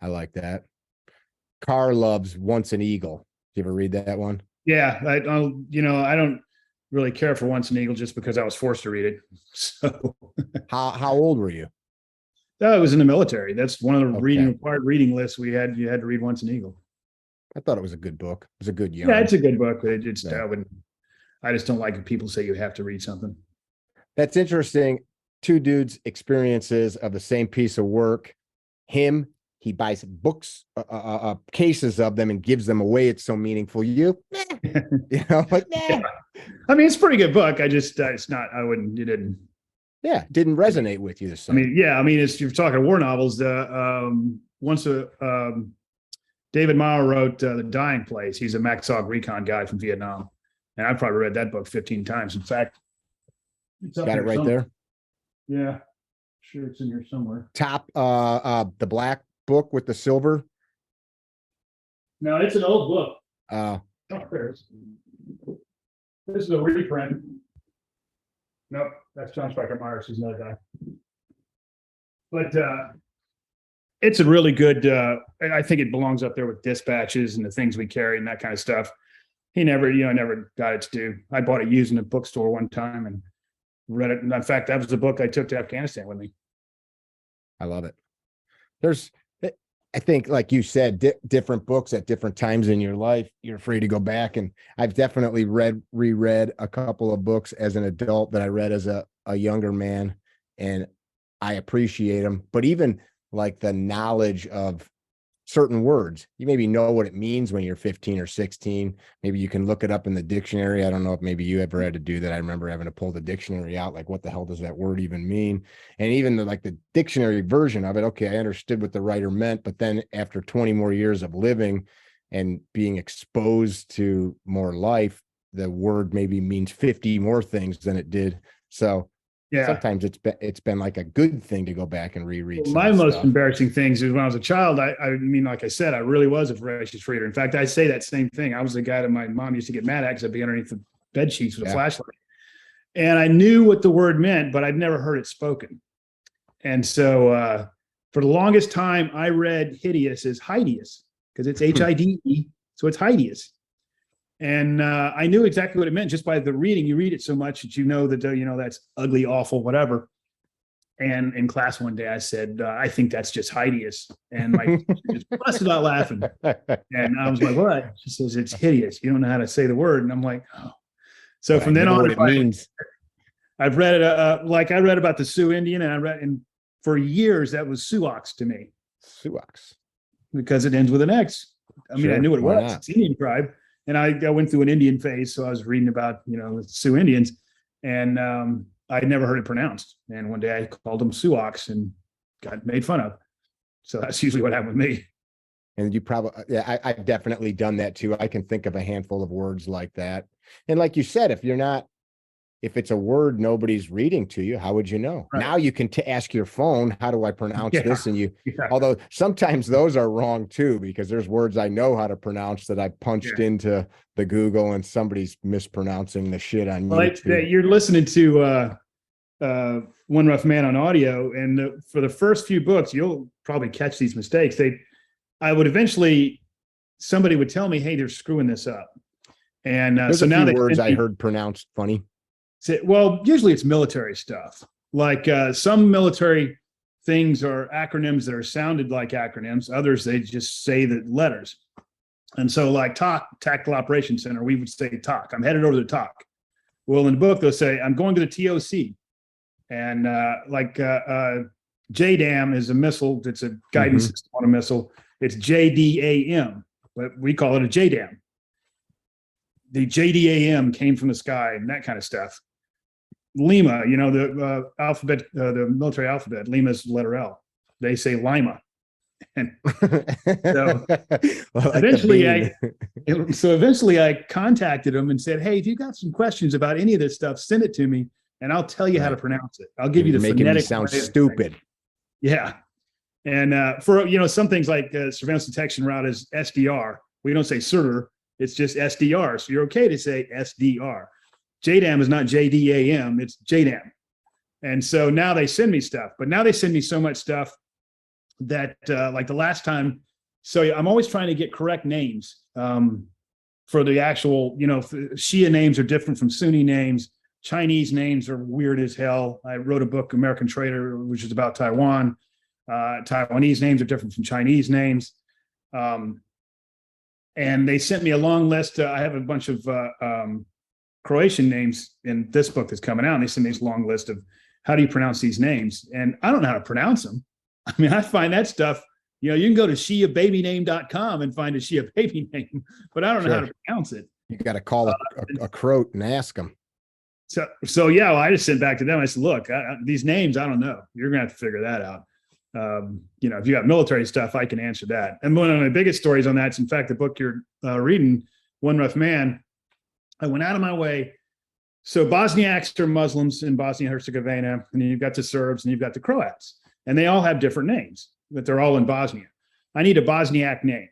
I like that. Carr loves Once an Eagle. Did you ever read that one? Yeah. I don't really care for Once an Eagle just because I was forced to read it. So How old were you? I was in the military. That's one of the Okay. required reading lists we had. You had to read Once an Eagle. I thought it was a good book. It was a good yarn. Yeah, it's a good book, but it's Yeah. I just don't like when people say you have to read something. That's interesting. Two dudes' experiences of the same piece of work. Him, he buys books, cases of them and gives them away. It's so meaningful. You like, Yeah. I mean, it's a pretty good book. It's not, you didn't. Yeah, didn't resonate with you the same. I mean, yeah, I mean, you're talking war novels. David Maurer wrote The Dying Place. He's a MacSog recon guy from Vietnam. And I've probably read that book 15 times. In fact, it's got it right somewhere. There. Yeah, sure, it's in here somewhere. Top, the black book with the silver. No, it's an old book. Oh, this is a reprint. Nope, that's John Spiker Myers. He's another guy. But it's a really good. I think it belongs up there with Dispatches and the Things We Carry and that kind of stuff. He never got it to do. I bought it used in a bookstore one time and read it. And in fact, that was the book I took to Afghanistan with me. I love it. I think, like you said, different books at different times in your life, you're free to go back. And I've definitely reread a couple of books as an adult that I read as a younger man, and I appreciate them. But even like the knowledge of certain words, you maybe know what it means when you're 15 or 16. Maybe you can look it up in the dictionary. I don't know if maybe you ever had to do that. I remember having to pull the dictionary out, like, what the hell does that word even mean? And even the dictionary version of it, okay, I understood what the writer meant, but then after 20 more years of living and being exposed to more life, the word maybe means 50 more things than it did. So yeah, sometimes it's been like a good thing to go back and reread. Well, my most embarrassing things is when I was a child. I mean, like I said, I really was a voracious reader. In fact, I say that same thing. I was the guy that my mom used to get mad at because I'd be underneath the bed sheets with a flashlight, and I knew what the word meant, but I'd never heard it spoken. And so, for the longest time, I read hideous as hideous because it's HIDE, so it's hideous. And I knew exactly what it meant just by the reading. You read it so much that you know that that's ugly, awful, whatever. And in class one day, I said, I think that's just hideous. And my teacher just busted out laughing. And I was like, what? She says, it's hideous. You don't know how to say the word. And I'm like, oh. So from then on, what it means. I've read it. Like I read about the Sioux Indian, and for years that was Sioux to me. Sioux, because it ends with an X. I mean, I knew what it was. It's Indian tribe. And I went through an Indian phase, so I was reading about, the Sioux Indians, and I'd never heard it pronounced. And one day I called them Sioux and got made fun of. So that's usually what happened with me. And you probably, I've definitely done that too. I can think of a handful of words like that. And like you said, if it's a word nobody's reading to you, how would you know? Right. Now you can ask your phone, how do I pronounce this? And although sometimes those are wrong too, because there's words I know how to pronounce that I punched into the Google and somebody's mispronouncing the shit on YouTube. You're listening to One Rough Man on audio, and for the first few books, you'll probably catch these mistakes. Somebody would tell me, hey, they're screwing this up. And there's so a now few words I heard pronounced funny. Well, usually it's military stuff. Like some military things are acronyms that are sounded like acronyms. Others, they just say the letters. And so like TOC, Tactical Operations Center, we would say TOC. I'm headed over to the TOC. Well, in the book, they'll say, I'm going to the TOC. And JDAM is a missile. It's a guidance system on a missile. It's JDAM, but we call it a JDAM. The JDAM came from the sky and that kind of stuff. Lima, the alphabet, the military alphabet, Lima's letter L. They say Lima. And so Well, like the eventually bean. eventually I contacted him and said, hey, if you got some questions about any of this stuff, send it to me and I'll tell you how to Right. pronounce it. I'll give you You're the making me phonetic sound way of saying it. stupid. Yeah. And for, some things like surveillance detection route is SDR. We don't say SIR, it's just SDR. So you're okay to say SDR. JDAM is not JDAM, it's JDAM. And so now they send me stuff, but now they send me so much stuff that like the last time, so I'm always trying to get correct names for the actual, Shia names are different from Sunni names. Chinese names are weird as hell. I wrote a book, American Trader, which is about Taiwan. Taiwanese names are different from Chinese names. And they sent me a long list. I have a bunch of Croatian names in this book that's coming out. And they sent me this long list of how do you pronounce these names? And I don't know how to pronounce them. I mean, I find that stuff, you can go to shiababyname.com and find a Shia baby name, but I don't know how to pronounce it. You got to call a Croat and ask them. So yeah, well, I just sent back to them. I said, look, these names, I don't know. You're going to have to figure that out. If you got military stuff, I can answer that. And one of my biggest stories on that's, in fact, the book you're reading, One Rough Man. I went out of my way. So Bosniaks are Muslims in Bosnia and Herzegovina, and then you've got the Serbs and you've got the Croats, and they all have different names, but they're all in Bosnia. I need a Bosniak name.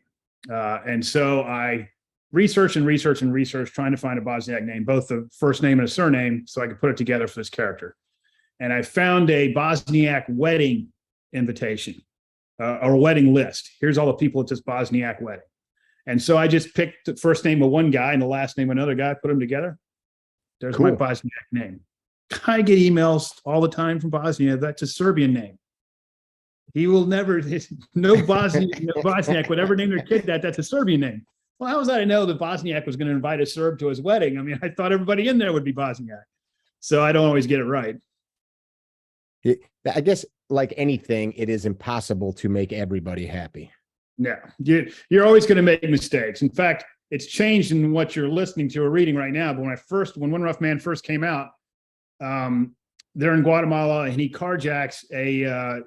And so I research, trying to find a Bosniak name, both the first name and a surname, so I could put it together for this character. And I found a Bosniak wedding invitation or wedding list. Here's all the people at this Bosniak wedding. And so I just picked the first name of one guy and the last name of another guy, put them together. There's cool. My Bosniak name. I get emails all the time from Bosnia. That's a Serbian name. He will never, no Bosniak would ever name their kid that. That's a Serbian name. Well, how was I to know that Bosniak was going to invite a Serb to his wedding? I mean, I thought everybody in there would be Bosniak. So I don't always get it right. I guess like anything, it is impossible to make everybody happy. Yeah, you're always going to make mistakes. In fact, it's changed in what you're listening to or reading right now. But when One Rough Man first came out, they're in Guatemala and he carjacks a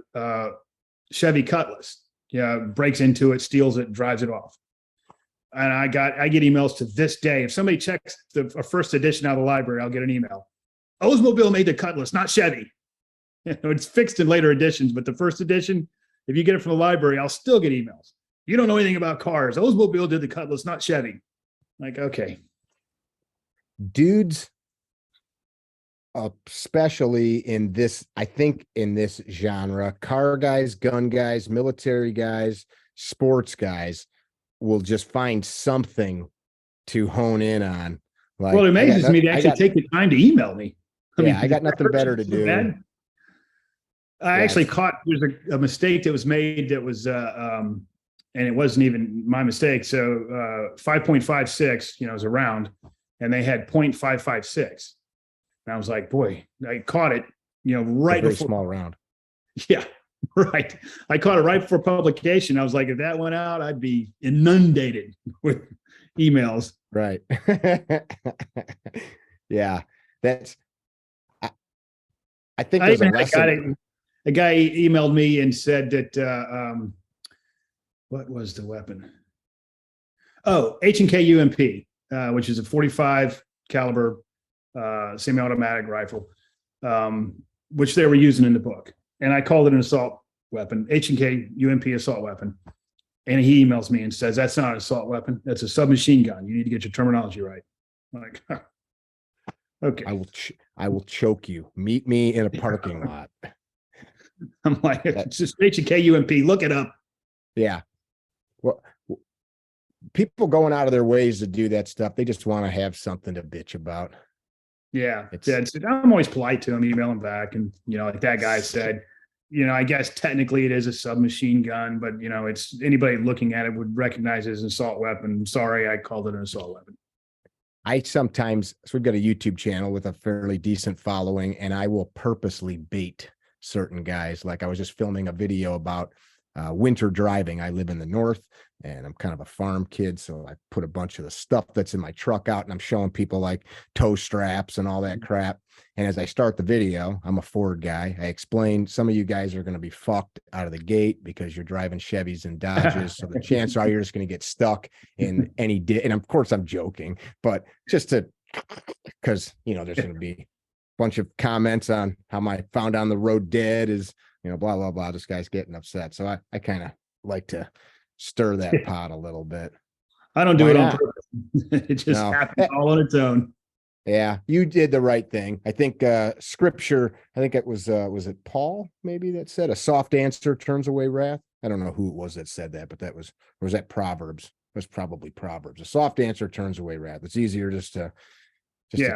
Chevy Cutlass. Yeah, breaks into it, steals it, drives it off. And I get emails to this day. If somebody checks the first edition out of the library, I'll get an email. Oldsmobile made the Cutlass, not Chevy. It's fixed in later editions, but the first edition, if you get it from the library, I'll still get emails. You don't know anything about cars. Oldsmobile did the Cutlass, not Chevy. Like, okay. Dudes, especially in this, I think in this genre, car guys, gun guys, military guys, sports guys will just find something to hone in on. Like, well, it amazes me to actually take the time to email me. I got nothing better to do. Bad. I actually caught there's a mistake that was made that was and it wasn't even my mistake. So 5.56, is a round, and they had 0.556. And I was like, boy, I caught it, right before small round. Yeah, right. I caught it right before publication. I was like, if that went out, I'd be inundated with emails. Right. Yeah, that's. I think there's a lesson. A guy emailed me and said that what was the weapon? Oh, H&K UMP, which is a 45 caliber semi-automatic rifle, which they were using in the book. And I called it an assault weapon, H&K UMP assault weapon. And he emails me and says, that's not an assault weapon. That's a submachine gun. You need to get your terminology right. I'm like, huh. Okay. I will choke you. Meet me in a parking lot. I'm like, it's just H&K UMP. Look it up. Yeah. Well, people going out of their ways to do that stuff, they just want to have something to bitch about. Yeah. I'm always polite to them, email them back. And, like that guy said, I guess technically it is a submachine gun, but, it's anybody looking at it would recognize it as an assault weapon. Sorry, I called it an assault weapon. So we've got a YouTube channel with a fairly decent following, and I will purposely bait certain guys. Like I was just filming a video about winter driving. I live in the north and I'm kind of a farm kid, so I put a bunch of the stuff that's in my truck out and I'm showing people like tow straps and all that crap. And as I start the video, I'm a Ford guy. I explain some of you guys are going to be fucked out of the gate because you're driving Chevys and Dodges. So the chance are you're just going to get stuck in any and of course I'm joking, but just to, because, you know, there's going to be a bunch of comments on how my found on the road dead is, you know, blah, blah, blah. This guy's getting upset. So I kind of like to stir that pot a little bit. I don't do Why it on not? purpose. It just happens all on its own. Yeah, you did the right thing. I think scripture, I think it was it Paul maybe that said a soft answer turns away wrath? I don't know who it was that said that, but that was, or was that Proverbs? It was probably Proverbs. A soft answer turns away wrath. It's easier just to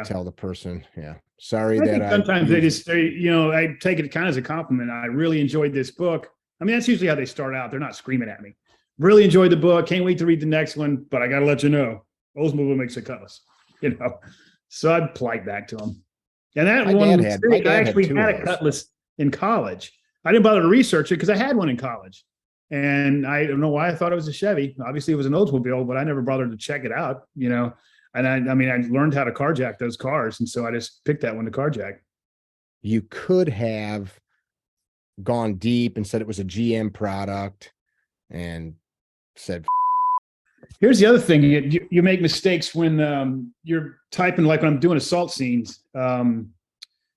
tell the person, yeah, sorry I that think sometimes you know, I take it kind of as a compliment. I really enjoyed this book. I mean, that's usually how they start out. They're not screaming at me. Really enjoyed the book. Can't wait to read the next one, but I got to let you know, Oldsmobile makes a cutlass, you know. So I'd polite back to them. And that I actually had a cutlass in college. I didn't bother to research it because I had one in college. And I don't know why I thought it was a Chevy. Obviously, it was an Oldsmobile, but I never bothered to check it out, you know. And I mean, I learned how to carjack those cars. And so I just picked that one to carjack. You could have gone deep and said it was a GM product and said, here's the other thing. You make mistakes when you're typing, like when I'm doing assault scenes. In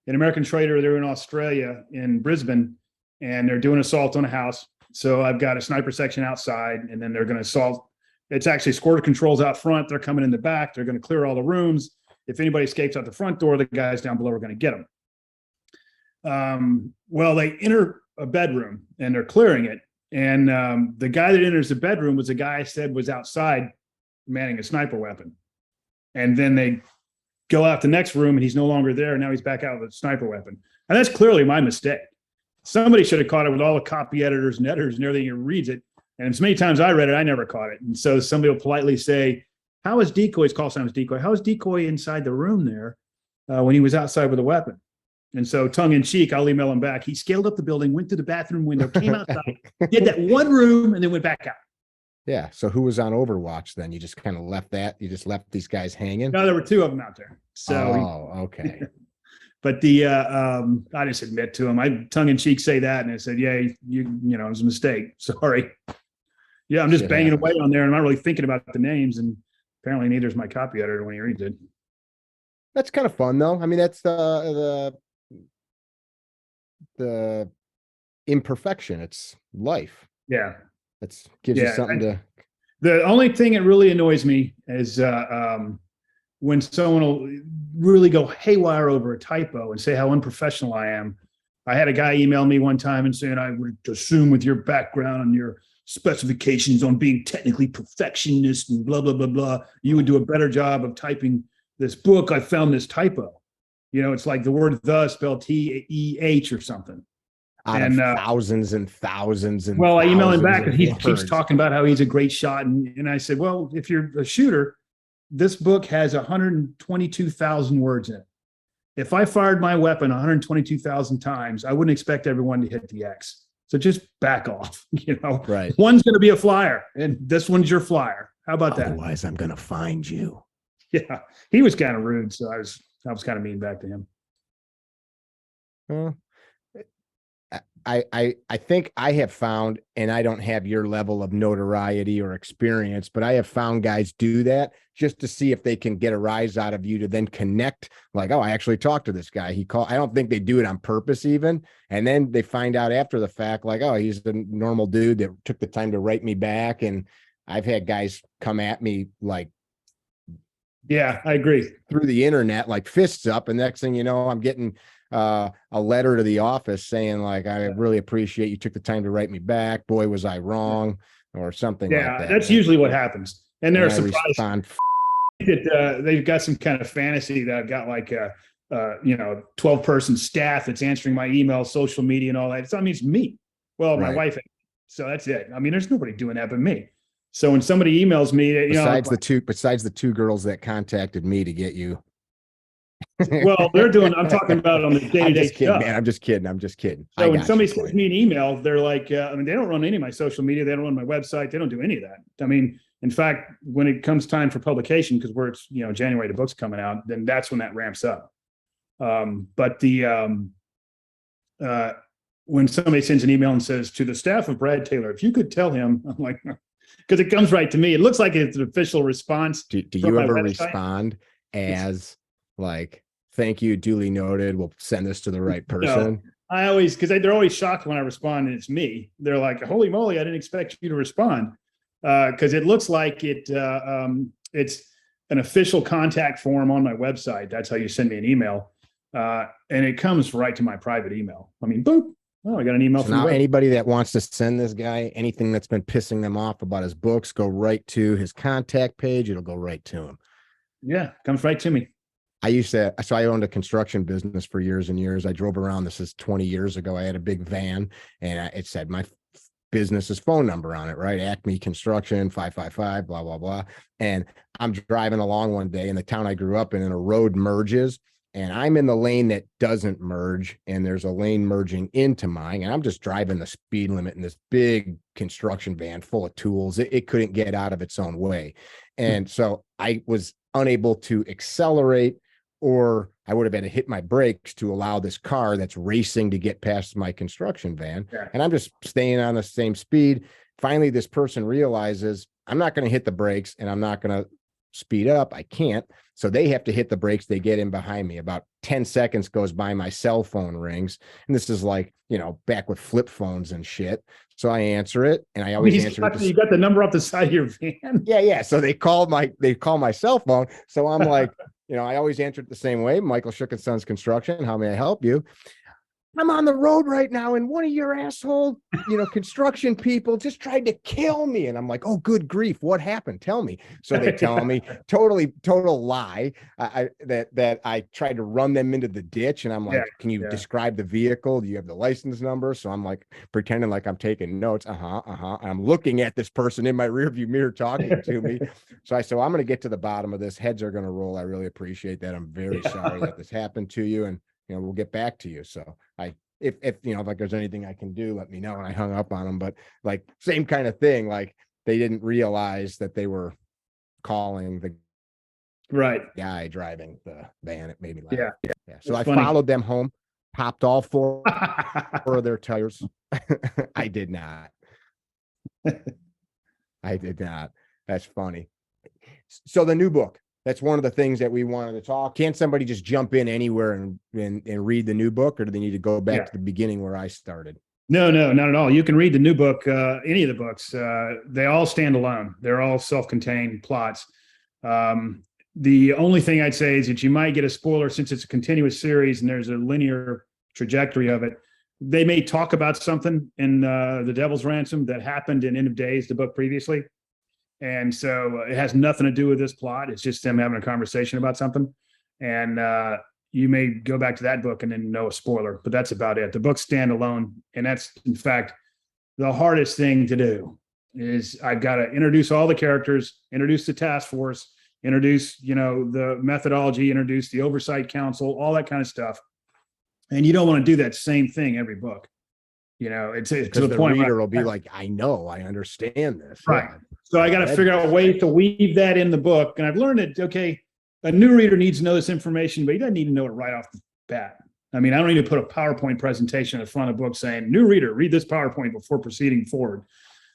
American Trader, they're in Australia, in Brisbane, and they're doing assault on a house. So I've got a sniper section outside, and then they're going to assault. It's actually squad controls out front. They're coming in the back. They're going to clear all the rooms. If anybody escapes out the front door, the guys down below are going to get them. Well, they enter a bedroom, and they're clearing it. And the guy that enters the bedroom was a guy I said was outside manning a sniper weapon. And then they go out the next room and he's no longer there. And now he's back out with a sniper weapon. And that's clearly my mistake. Somebody should have caught it with all the copy editors and editors and everything who reads it. And as many times I read it, I never caught it. And so somebody will politely say, how is Decoy's call sign was Decoy? How is Decoy inside the room there when he was outside with a weapon? And so tongue in cheek, I'll email him back. He scaled up the building, went to the bathroom window, came outside, did that one room, and then went back out. Yeah. So who was on Overwatch then? You just kind of left that. You just left these guys hanging. No, there were two of them out there. So, okay. But I just admit to him. I tongue in cheek say that, and I said, "Yeah, you know, it was a mistake. Sorry." Yeah, I'm just banging away on there, and I'm not really thinking about the names. And apparently, neither is my copy editor when he reads it. That's kind of fun, though. I mean, that's the imperfection. It's life. Yeah. That's gives you something to. The only thing that really annoys me is when someone will really go haywire over a typo and say how unprofessional I am. I had a guy email me one time and saying, I would assume with your background and your specifications on being technically perfectionist and blah, blah, blah, blah, you would do a better job of typing this book. I found this typo. You know, it's like the word the spelled T-E-H or something. Out of thousands and thousands. And well, I email him back and he keeps talking about how he's a great shot. And I said, well, if you're a shooter, this book has 122,000 words in it. If I fired my weapon 122,000 times, I wouldn't expect everyone to hit the X. So just back off, you know, right. One's going to be a flyer and this one's your flyer. How about that? Otherwise I'm going to find you. Yeah. He was kind of rude. So I was kind of mean back to him. I think I have found, and I don't have your level of notoriety or experience, but I have found guys do that just to see if they can get a rise out of you to then connect. Like, oh, I actually talked to this guy. He called. I don't think they do it on purpose even. And then they find out after the fact, like, oh, he's the normal dude that took the time to write me back. And I've had guys come at me like, yeah, I agree, through the internet, like fists up. And next thing you know, I'm getting a letter to the office saying like, I really appreciate you took the time to write me back. Boy, was I wrong, or something like that. That's usually what happens. And they're surprised that they've got some kind of fantasy that I've got like 12-person staff that's answering my email, social media, and all that. I mean, it's me. Well, my wife. So that's it. I mean, there's nobody doing that but me. So when somebody emails me, besides the two girls that contacted me to get you. Well, I'm talking about on the day-to-day stuff. Man, I'm just kidding. So when somebody sends me an email, they're like, I mean, they don't run any of my social media. They don't run my website. They don't do any of that. I mean, in fact, when it comes time for publication, because January, the book's coming out, then that's when that ramps up. But when somebody sends an email and says, to the staff of Brad Taylor, if you could tell him, I'm like, because it comes right to me. It looks like it's an official response. Do you ever respond as like, thank you, duly noted, we'll send this to the right person? No, I always, because they're always shocked when I respond and it's me. They're like, holy moly, I didn't expect you to respond. Because it looks like it's an official contact form on my website. That's how you send me an email. And it comes right to my private email. I mean, boop. Oh, I got an email So from now anybody that wants to send this guy anything that's been pissing them off about his books, go right to his contact page. It'll go right to him. Yeah, comes right to me. So I owned a construction business for years and years. I drove around. This is 20 years ago. I had a big van and it said my business's phone number on it, right? Acme Construction, 555, blah, blah, blah. And I'm driving along one day in the town I grew up in, and a road merges, and I'm in the lane that doesn't merge, and there's a lane merging into mine, and I'm just driving the speed limit in this big construction van full of tools. It couldn't get out of its own way. And so I was unable to accelerate, or I would have had to hit my brakes to allow this car that's racing to get past my construction van. Yeah. And I'm just staying on the same speed. Finally, this person realizes I'm not going to hit the brakes and I'm not going to speed up. I can't. So they have to hit the brakes. They get in behind me. About 10 seconds goes by, my cell phone rings. And this is like, back with flip phones and shit. So I answer it, and I always answer it. You got the number off the side of your van. Yeah. So they call my cell phone. So I'm like, I always answer it the same way. Michael Shook and Sons Construction. How may I help you? I'm on the road right now, and one of your asshole, construction people just tried to kill me. And I'm like, oh, good grief. What happened? Tell me. So they tell me total lie. That I tried to run them into the ditch. And I'm like, can you describe the vehicle? Do you have the license number? So I'm like pretending like I'm taking notes. And I'm looking at this person in my rearview mirror talking to me. So I'm going to get to the bottom of this. Heads are going to roll. I really appreciate that. I'm very sorry that this happened to you. And we'll get back to you. So if like there's anything I can do, let me know. And I hung up on them, but like same kind of thing. Like they didn't realize that they were calling the guy driving the van. It made me laugh. Yeah. So I followed them home, popped all four of their tires. I did not. That's funny. So the new book. That's one of the things that we wanted to talk. Can't somebody just jump in anywhere and read the new book, or do they need to go back to the beginning where I started? No, not at all. You can read the new book, any of the books. They all stand alone. They're all self-contained plots. The only thing I'd say is that you might get a spoiler since it's a continuous series and there's a linear trajectory of it. They may talk about something in The Devil's Ransom that happened in End of Days, the book previously. And so it has nothing to do with this plot. It's just them having a conversation about something. And you may go back to that book and then know a spoiler, but that's about it. The books stand alone. And that's, in fact, the hardest thing to do is I've got to introduce all the characters, introduce the task force, introduce, the methodology, introduce the oversight council, all that kind of stuff. And you don't want to do that same thing every book. It's to the point reader will be like, I know, I understand this. Right. So I got to figure out a way to weave that in the book. And I've learned that, okay, a new reader needs to know this information, but he doesn't need to know it right off the bat. I mean, I don't need to put a PowerPoint presentation at the front of the book saying, new reader, read this PowerPoint before proceeding forward.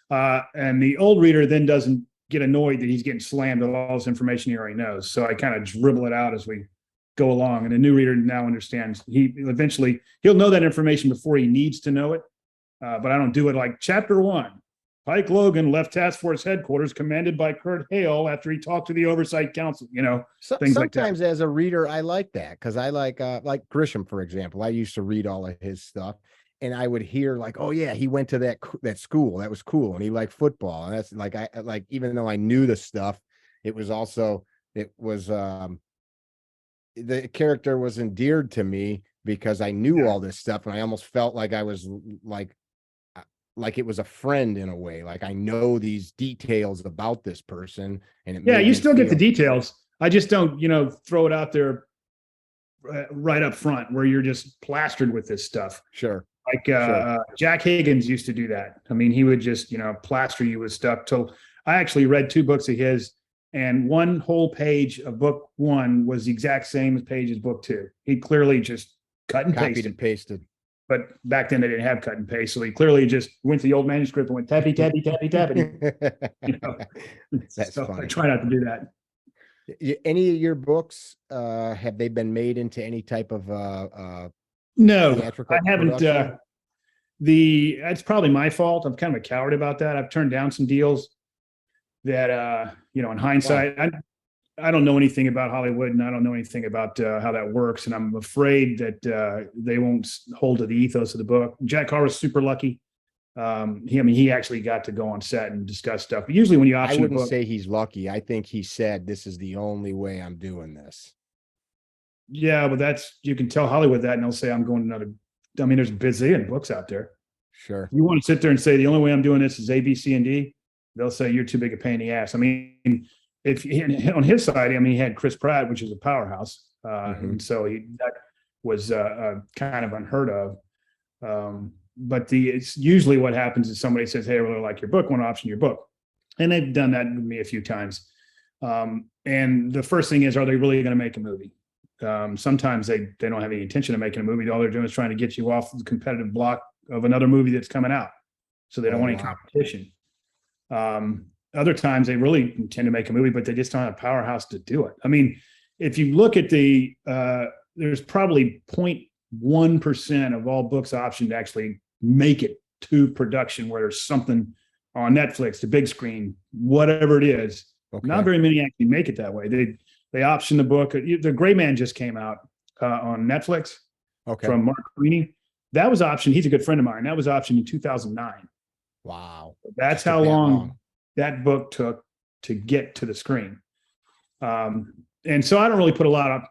And the old reader then doesn't get annoyed that he's getting slammed with all this information he already knows. So I kind of dribble it out as we go along. And the new reader now understands. He'll know that information before he needs to know it. But I don't do it like chapter 1. Pike Logan left task force headquarters commanded by Kurt Hale after he talked to the oversight council, things like that. Sometimes as a reader, I like that because I like Grisham, for example. I used to read all of his stuff and I would hear like, oh yeah, he went to that school. That was cool. And he liked football. And that's like, even though I knew the stuff, the character was endeared to me because I knew all this stuff. And I almost felt like I was like it was a friend in a way. Like I know these details about this person. And you still get the details. I just don't, throw it out there right up front where you're just plastered with this stuff. Sure. Like Jack Higgins used to do that. I mean, he would just, plaster you with stuff till I actually read 2 books of his and one whole page of book one was the exact same page as book two. He clearly just cut and Copied pasted. and pasted. But back then they didn't have cut and paste, so he clearly just went to the old manuscript and went tappy tappy tappy tappy. You know, That's so funny. I try not to do that. Any of your books, have they been made into any type of No, theatrical I haven't. production? That's probably my fault. I'm kind of a coward about that. I've turned down some deals that, in hindsight, I don't know anything about Hollywood, and I don't know anything about how that works. And I'm afraid that they won't hold to the ethos of the book. Jack Carr was super lucky. He actually got to go on set and discuss stuff. But usually when you option I wouldn't a book, say he's lucky. I think he said, this is the only way I'm doing this. yeah, but you can tell Hollywood that, and they'll say, I'm going another. I mean, there's bazillion books out there. Sure. You want to sit there and say, the only way I'm doing this is A, B, C, and D. They'll say you're too big a pain in the ass. I mean, on his side, he had Chris Pratt, which is a powerhouse. And so that was kind of unheard of. But it's usually what happens is somebody says, hey, I really like your book, want to option your book. And they've done that with me a few times. And the first thing is, are they really going to make a movie? Sometimes they don't have any intention of making a movie. All they're doing is trying to get you off the competitive block of another movie that's coming out. So they don't want any competition. Other times they really intend to make a movie, but they just don't have a powerhouse to do it. I mean, if you look at there's probably 0.1% of all books optioned to actually make it to production, where there's something on Netflix, the big screen, whatever it is. Okay. Not very many actually make it that way. They option the book. The Gray Man just came out on Netflix from Mark Sweeney. That was optioned. He's a good friend of mine. That was optioned in 2009. Wow. That's how long that book took to get to the screen. And so I don't really put a lot of,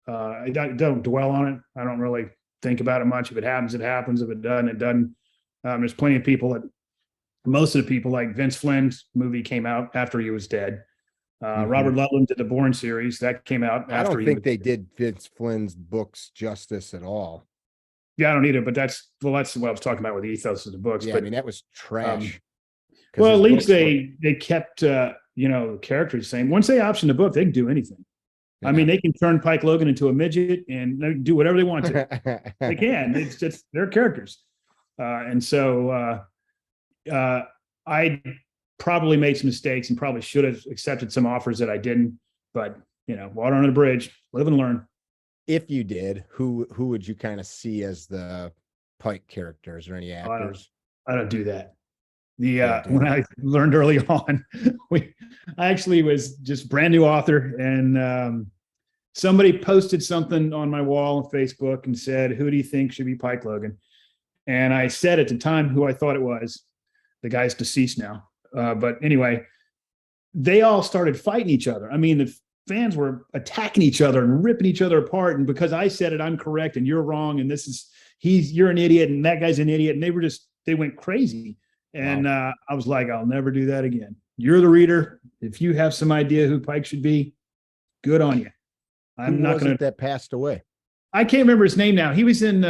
I don't dwell on it. I don't really think about it much. If it happens, it happens. If it doesn't, it doesn't. There's plenty of people most of the people, like Vince Flynn's movie came out after he was dead. Robert Ludlum did the Bourne series that came out after. I don't think they did Vince Flynn's books justice at all. Yeah, I don't either, but that's what I was talking about with the ethos of the books. Yeah, but, I mean, that was trash. Well, at least they kept, the characters the same. Once they option the book, they can do anything. Yeah. I mean, they can turn Pike Logan into a midget and they do whatever they want to. They can. It's just their characters. And so I probably made some mistakes and probably should have accepted some offers that I didn't. But, water under the bridge, live and learn. If you did, who would you kind of see as the Pike characters or any actors? I don't do that. When I learned early on, I actually was just brand new author, and somebody posted something on my wall on Facebook and said, "Who do you think should be Pike Logan?" And I said at the time who I thought it was. The guy's deceased now, but anyway, they all started fighting each other. I mean, the fans were attacking each other and ripping each other apart. And because I said it, I'm correct and you're wrong, and you're an idiot and that guy's an idiot, and they went crazy. And wow. I was like, I'll never do that again. You're the reader. If you have some idea who Pike should be, good on you. I'm not going to. That passed away. I can't remember his name now. He was in.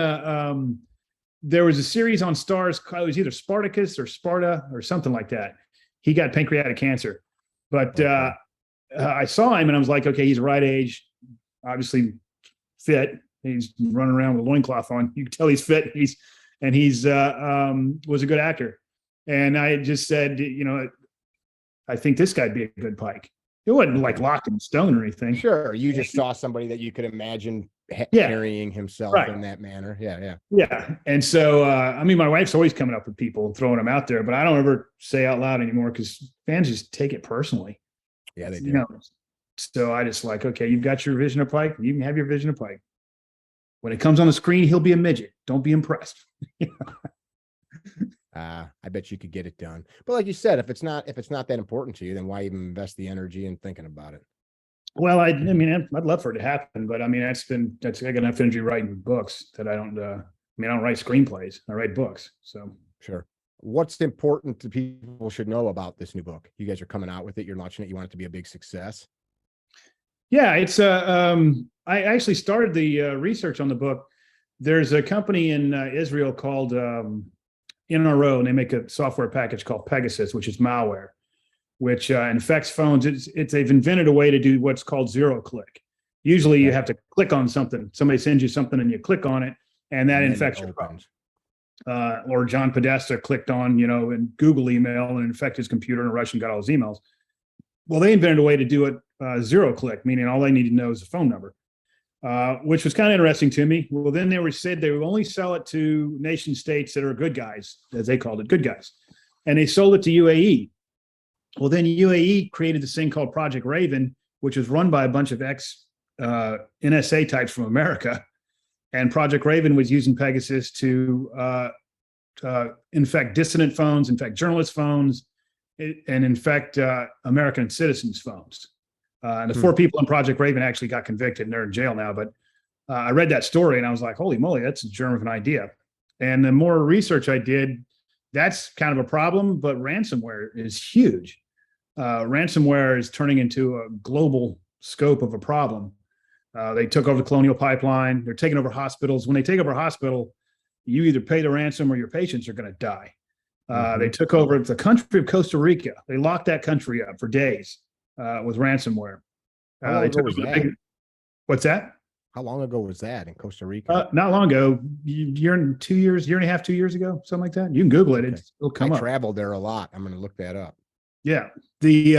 There was a series on Stars. It was either Spartacus or Sparta or something like that. He got pancreatic cancer, but I saw him and I was like, okay, he's the right age, obviously fit. He's running around with a loincloth on. You can tell he's fit. He's was a good actor. And I just said, I think this guy'd be a good Pike. It wasn't like locked in stone or anything. Sure. You just saw somebody that you could imagine carrying himself in that manner. Yeah. And so, my wife's always coming up with people and throwing them out there, but I don't ever say out loud anymore because fans just take it personally. Yeah, they do. So I just like, okay, you've got your vision of Pike. You can have your vision of Pike. When it comes on the screen, he'll be a midget. Don't be impressed. I bet you could get it done. But like you said, if it's not that important to you, then why even invest the energy in thinking about it? Well, I'd love for it to happen, but I got enough energy writing books that I don't. I don't write screenplays. I write books. So sure. What's important to people should know about this new book? You guys are coming out with it. You're launching it. You want it to be a big success. Yeah, it's I actually started the research on the book. There's a company in Israel called NRO, and they make a software package called Pegasus, which is malware. which infects phones. They've invented a way to do what's called zero click. Usually you have to click on something. Somebody sends you something and you click on it, and that infects your phone. Or John Podesta clicked on, in Google email and infected his computer, and a Russian got all his emails. Well, they invented a way to do it zero click, meaning all they need to know is the phone number, which was kind of interesting to me. Well, then they said they would only sell it to nation states that are good guys, as they called it, good guys. And they sold it to UAE. Well, then UAE created this thing called Project Raven, which was run by a bunch of ex-NSA types from America. And Project Raven was using Pegasus to infect dissident phones, infect journalist phones, and infect American citizens' phones. And the 4 people in Project Raven actually got convicted, and they're in jail now. But I read that story, and I was like, holy moly, that's a germ of an idea. And the more research I did, that's kind of a problem, but ransomware is huge. Ransomware is turning into a global scope of a problem. They took over the Colonial Pipeline. They're taking over hospitals. When they take over a hospital, you either pay the ransom or your patients are going to die. They took over the country of Costa Rica. They locked that country up for days with ransomware. How long ago was that? What's that? How long ago was that in Costa Rica? Not long ago. Year and a half, 2 years ago, something like that. You can Google it. Okay. It'll come up. I traveled there a lot. I'm going to look that up. Yeah. They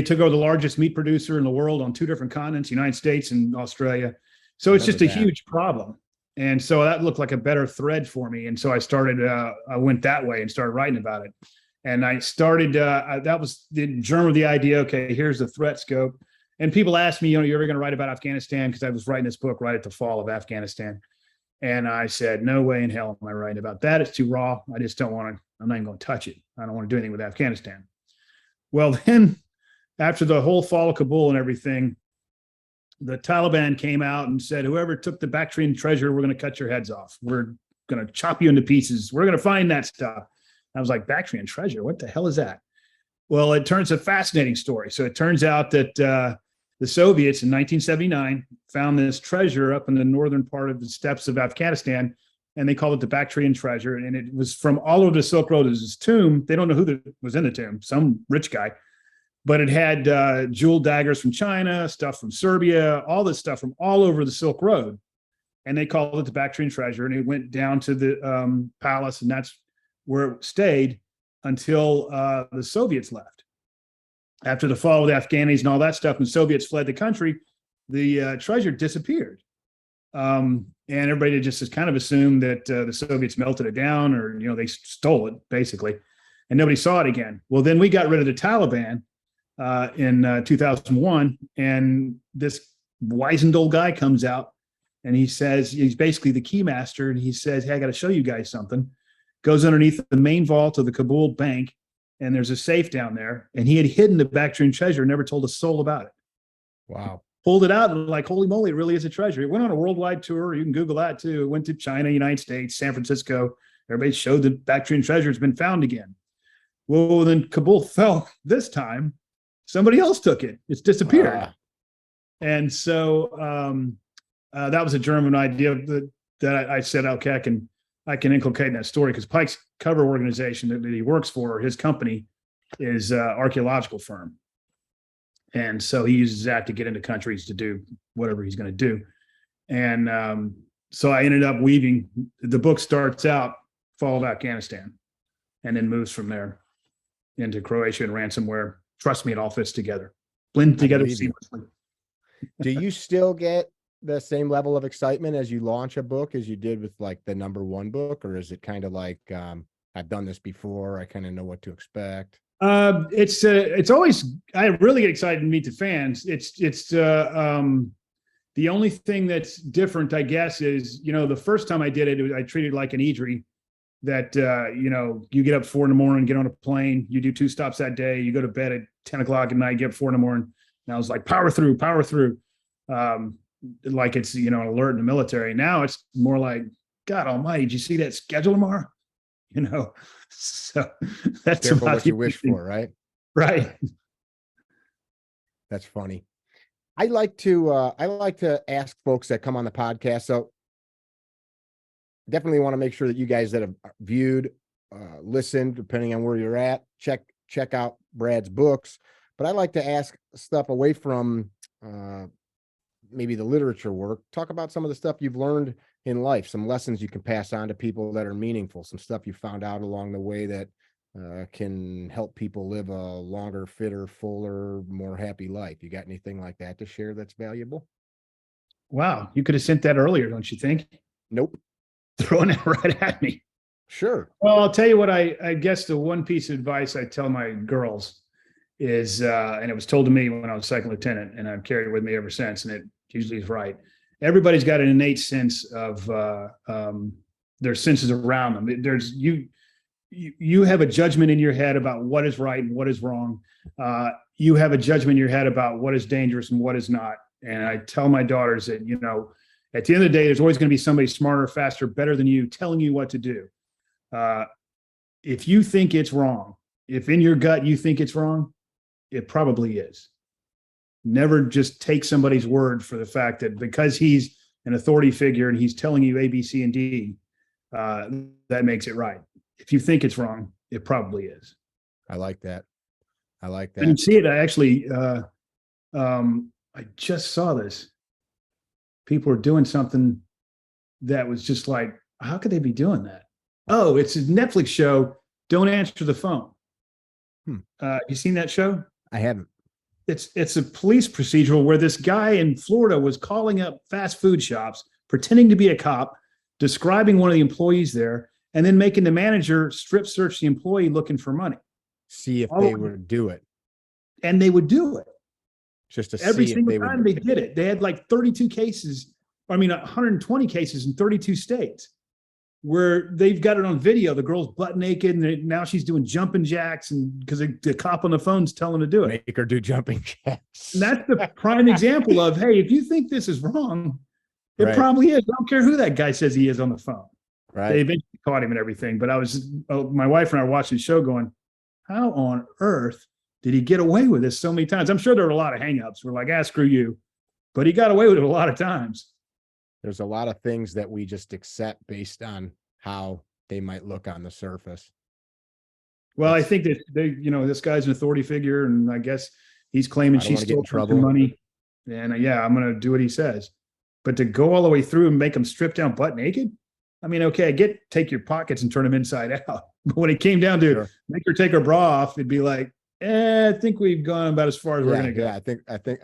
took over the largest meat producer in the world on 2 different continents, United States and Australia. So it's just a huge problem. And so that looked like a better thread for me. And so I went that way and started writing about it. And I started, that was the germ of the idea. Okay, here's the threat scope. And people asked me, you're ever going to write about Afghanistan? Because I was writing this book right at the fall of Afghanistan. And I said, no way in hell am I writing about that. It's too raw. I just don't want to, I'm not even going to touch it. I don't want to do anything with Afghanistan. Well, then after the whole fall of Kabul and everything, the Taliban came out and said, whoever took the Bactrian treasure, we're going to cut your heads off. We're going to chop you into pieces. We're going to find that stuff. I was like, Bactrian treasure? What the hell is that? Well, it turns a fascinating story. So it turns out that the Soviets in 1979 found this treasure up in the northern part of the steppes of Afghanistan, and they called it the Bactrian treasure. And it was from all over the Silk Road. It was this tomb. They don't know who was in the tomb, some rich guy. But it had jeweled daggers from China, stuff from Serbia, all this stuff from all over the Silk Road. And they called it the Bactrian treasure. And it went down to the palace, and that's where it stayed until the Soviets left. After the fall of the Afghanis and all that stuff, and the Soviets fled the country, the treasure disappeared. And everybody just kind of assumed that the Soviets melted it down, or, they stole it, basically. And nobody saw it again. Well, then we got rid of the Taliban in 2001, and this wizened old guy comes out, and he says, he's basically the key master, and he says, hey, I got to show you guys something. Goes underneath the main vault of the Kabul bank, and there's a safe down there, and he had hidden the Bactrian treasure and never told a soul about it. Wow. Pulled it out, and like, holy moly, it really is a treasure. It went on a worldwide tour. You can Google that too. It went to China, United States, San Francisco. Everybody showed the Bactrian treasure has been found again. Well, then Kabul fell this time. Somebody else took it. It's disappeared. And so that was a German idea that I said, okay, I can inculcate in that story, because Pike's cover organization that he works for, his company, is an archaeological firm. And so he uses that to get into countries to do whatever he's going to do. And so I ended up weaving, the book starts out fall of Afghanistan and then moves from there into Croatia and ransomware. Trust me, it all fits together, blend together seamlessly. Do you still get the same level of excitement as you launch a book as you did with like the #1 book, or is it kind of like I've done this before, I kind of know what to expect? It's always, I really get excited to meet the fans. It's the only thing that's different, I guess, is the first time I did it, I treated it like an Idri, that you get up 4 a.m, get on a plane, you do 2 stops that day, you go to bed at 10 o'clock at night, get up 4 a.m, and I was like, power through. Like it's an alert in the military. Now it's more like, God almighty, did you see that schedule tomorrow? So that's careful what you wish for, right? Right. That's funny. I like to ask folks that come on the podcast. So definitely want to make sure that you guys that have viewed, listened, depending on where you're at, check check out Brad's books, but I like to ask stuff away from maybe the literature work. Talk about some of the stuff you've learned in life, some lessons you can pass on to people that are meaningful, some stuff you found out along the way that can help people live a longer, fitter, fuller, more happy life. You got anything like that to share that's valuable? Wow, you could have sent that earlier, don't you think? Nope. Throwing it right at me. Sure. Well, I'll tell you what, I guess the one piece of advice I tell my girls is, and it was told to me when I was second lieutenant, and I've carried it with me ever since, and it usually is right. Everybody's got an innate sense of their senses around them. There's you have a judgment in your head about what is right and what is wrong. You have a judgment in your head about what is dangerous and what is not. And I tell my daughters that, you know, at the end of the day, there's always going to be somebody smarter, faster, better than you telling you what to do. If you think it's wrong, if in your gut you think it's wrong, it probably is. Never just take somebody's word for the fact that because he's an authority figure and he's telling you A, B, C, and D, that makes it right. If you think it's wrong, it probably is. I like that. I like I didn't that. see it. I actually, I just saw this. People are doing something that was just like, how could they be doing that? Oh, it's a Netflix show. Don't answer the phone. You seen that show? I haven't. It's a police procedural where this guy in Florida was calling up fast food shops, pretending to be a cop, describing one of the employees there, and then making the manager strip search the employee looking for money. See if they would do it. And they would do it. Just to Every see single if they time would. they did it. They had like 32 cases, 120 cases in 32 states where they've got it on video. The girl's butt naked and now she's doing jumping jacks, and because the cop on the phone's telling her to do it. Make her do jumping jacks. And that's the prime example of, hey, if you think this is wrong, it Right. probably is. I don't care who that guy says he is on the phone. Right. They eventually caught him and everything. But my wife and I were watching the show going, how on earth did he get away with this so many times? I'm sure there were a lot of hangups. We're like, screw you. But he got away with it a lot of times. There's a lot of things that we just accept based on how they might look on the surface. Well, I think that this guy's an authority figure, and I guess he's claiming she stole some money. And I'm going to do what he says. But to go all the way through and make him strip down butt naked, I mean, okay, I get take your pockets and turn them inside out. But when it came down to make her take her bra off, it'd be like, I think we've gone about as far as we're going to go. Yeah,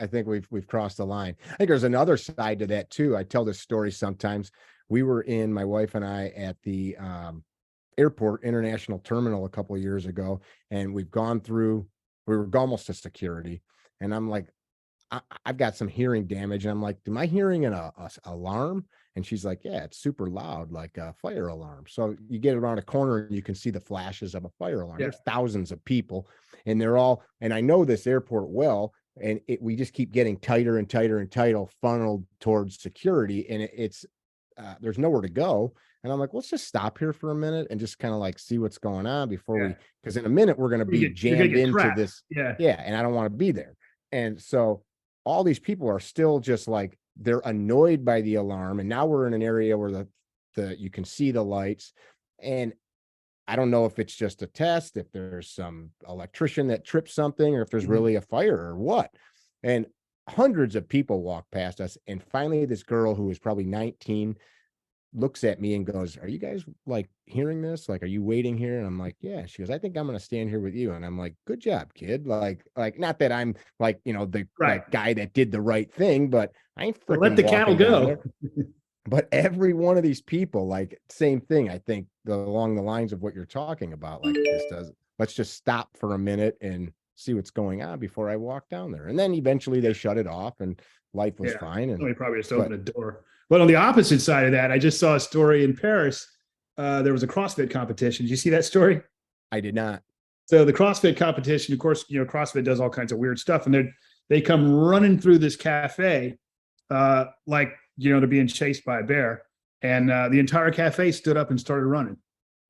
I think we've crossed the line. I think there's another side to that too. I tell this story sometimes. We were my wife and I at the airport international terminal a couple of years ago, and we were almost to security, and I'm like, I've got some hearing damage, and I'm like, am I hearing an alarm? And she's like, yeah, it's super loud, like a fire alarm. So you get around a corner and you can see the flashes of a fire alarm. There's thousands of people, and they're all, and I know this airport well, and we just keep getting tighter and tighter and tighter, funneled towards security, and it's there's nowhere to go. And I'm like, let's just stop here for a minute and just kind of like see what's going on before because in a minute we're going to be jammed into this. Yeah. And I don't want to be there. And so all these people are still just like, they're annoyed by the alarm. And now we're in an area where you can see the lights. And I don't know if it's just a test, if there's some electrician that trips something, or if there's really a fire or what. And hundreds of people walk past us. And finally, this girl who was probably 19 looks at me and goes, are you guys like hearing this? Like, are you waiting here? And I'm like, yeah. She goes, I think I'm going to stand here with you. And I'm like, good job, kid. Like, not that I'm like, the like, guy that did the right thing, but I ain't freaking let the cattle go. But every one of these people, like, same thing. I think along the lines of what you're talking about, like let's just stop for a minute and see what's going on before I walk down there. And then eventually they shut it off and life was fine. And somebody probably just opened a door. But on the opposite side of that, I just saw a story in Paris. There was a CrossFit competition. Did you see that story? I did not. So the CrossFit competition, of course, CrossFit does all kinds of weird stuff. And they come running through this cafe like, they're being chased by a bear. And the entire cafe stood up and started running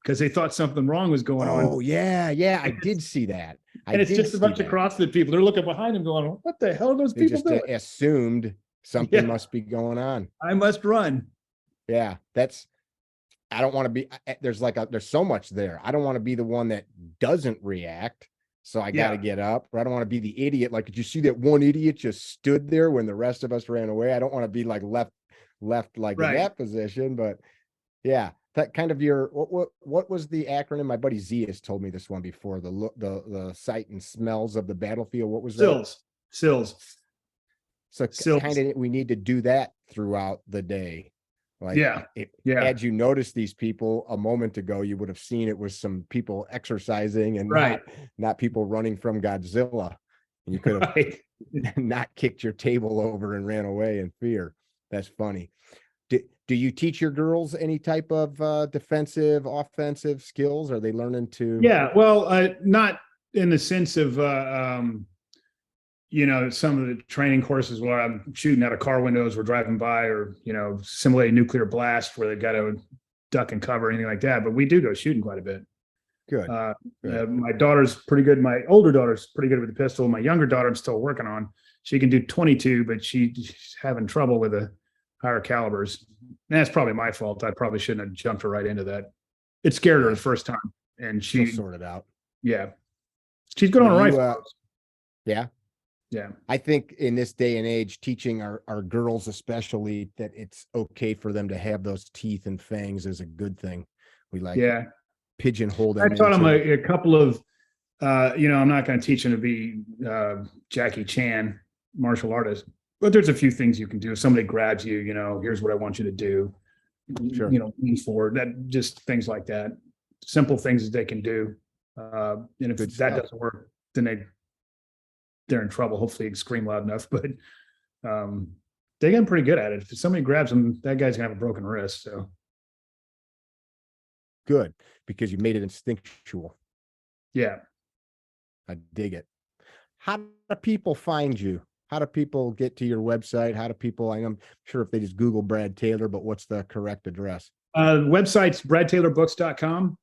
because they thought something wrong was going on. Oh, yeah. Yeah, I did see that. And it's just a bunch of CrossFit people. They're looking behind them going, what the hell are those people doing? They just assumed something must be going on. I must run. Yeah, I don't want to be, there's so much there. I don't want to be the one that doesn't react. So I got to get up, or I don't want to be the idiot. Like, did you see that one idiot just stood there when the rest of us ran away? I don't want to be like left like in that position, but yeah, that kind of your, what was the acronym? My buddy Z has told me this one before, the sight and smells of the battlefield. What was that? SILS. So kind of, we need to do that throughout the day. Like, had you noticed these people a moment ago, you would have seen it was some people exercising and not people running from Godzilla. And you could have not kicked your table over and ran away in fear. That's funny. Do you teach your girls any type of defensive, offensive skills? Are they learning to? Yeah, well, not in the sense of, some of the training courses where I'm shooting out of car windows, we're driving by, or, simulate a nuclear blast where they've got to duck and cover, anything like that. But we do go shooting quite a bit. Good. My daughter's pretty good. My older daughter's pretty good with the pistol. My younger daughter, I'm still working on. She can do 22, but she's having trouble with the higher calibers. And that's probably my fault. I probably shouldn't have jumped her right into that. It scared her the first time, and she sorted out. Yeah, she's good on a rifle. Yeah. I think in this day and age, teaching our girls especially that it's okay for them to have those teeth and fangs is a good thing. We pigeonhole them. I taught them a couple of, I'm not going to teach them to be Jackie Chan martial artist, but there's a few things you can do. If somebody grabs you, here's what I want you to do. Sure. Lean forward. That just things like that. Simple things that they can do. And if that doesn't work, then they're in trouble. Hopefully, they scream loud enough. But they get pretty good at it. If somebody grabs them, that guy's gonna have a broken wrist. So good, because you made it instinctual. Yeah, I dig it. How do people find you? How do people get to your website? How do people? I'm sure if they just Google Brad Taylor, but what's the correct address? Website's bradtaylorbooks.com,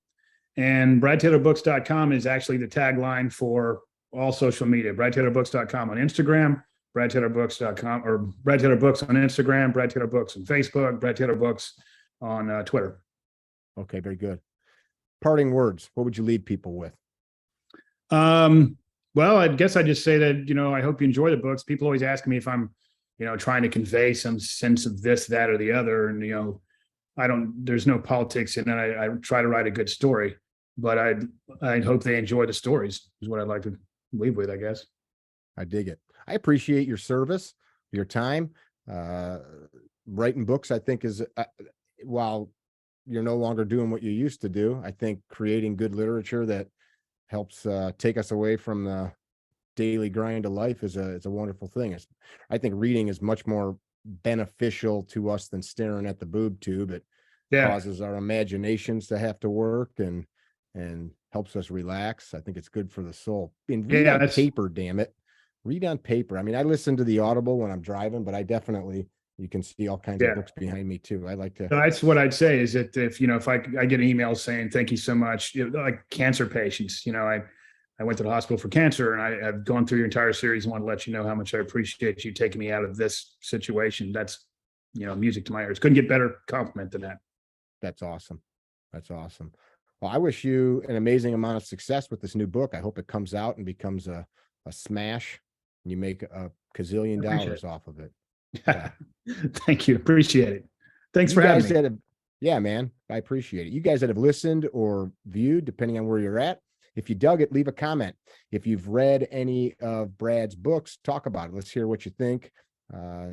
and bradtaylorbooks.com is actually the tagline for all social media. bradtaylorbooks.com on Instagram, bradtaylorbooks.com, or Brad Taylor Books on Instagram, Brad Taylor Books on Facebook, Brad Taylor Books on Twitter. Okay, very good. Parting words. What would you leave people with? Well, I guess I just say that, I hope you enjoy the books. People always ask me if I'm, trying to convey some sense of this, that, or the other. And, there's no politics in it. I try to write a good story, but I hope they enjoy the stories is what I'd like to leave with, I guess. I dig it. I appreciate your service, your time. Writing books, I think, is while you're no longer doing what you used to do, I think creating good literature that helps take us away from the daily grind of life is a wonderful thing. I think reading is much more beneficial to us than staring at the boob tube. It causes our imaginations to have to work and helps us relax. I think it's good for the soul. And read on paper, damn it. Read on paper. I mean, I listen to the Audible when I'm driving, but I definitely, you can see all kinds of books behind me too. I like to. That's what I'd say is that if I get emails saying, thank you so much, like cancer patients, I went to the hospital for cancer, and I've gone through your entire series and want to let you know how much I appreciate you taking me out of this situation. That's, music to my ears. Couldn't get better compliment than that. That's awesome. That's awesome. Well, I wish you an amazing amount of success with this new book. I hope it comes out and becomes a smash and you make a gazillion dollars off of it. Yeah. Thank you. Appreciate it. Thanks for having me. Yeah, man. I appreciate it. You guys that have listened or viewed, depending on where you're at, if you dug it, leave a comment. If you've read any of Brad's books, talk about it. Let's hear what you think.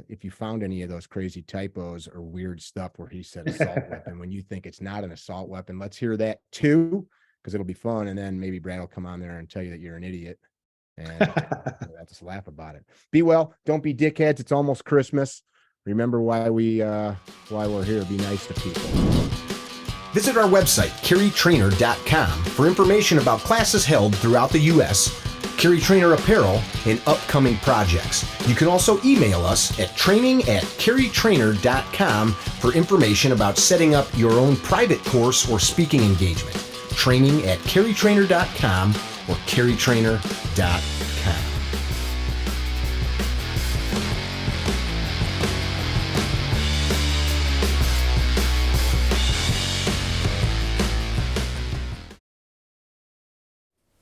If you found any of those crazy typos or weird stuff where he said assault weapon when you think it's not an assault weapon, let's hear that too, because it'll be fun. And then maybe Brad will come on there and tell you that you're an idiot. And I'll just laugh about it. Be well. Don't be dickheads. It's almost Christmas. Remember why we're here. Be nice to people. Visit our website, CarryTrainer.com, for information about classes held throughout the U.S., CarryTrainer apparel, and upcoming projects. You can also email us at training@CarryTrainer.com for information about setting up your own private course or speaking engagement. Training@CarryTrainer.com or CarryTrainer.com.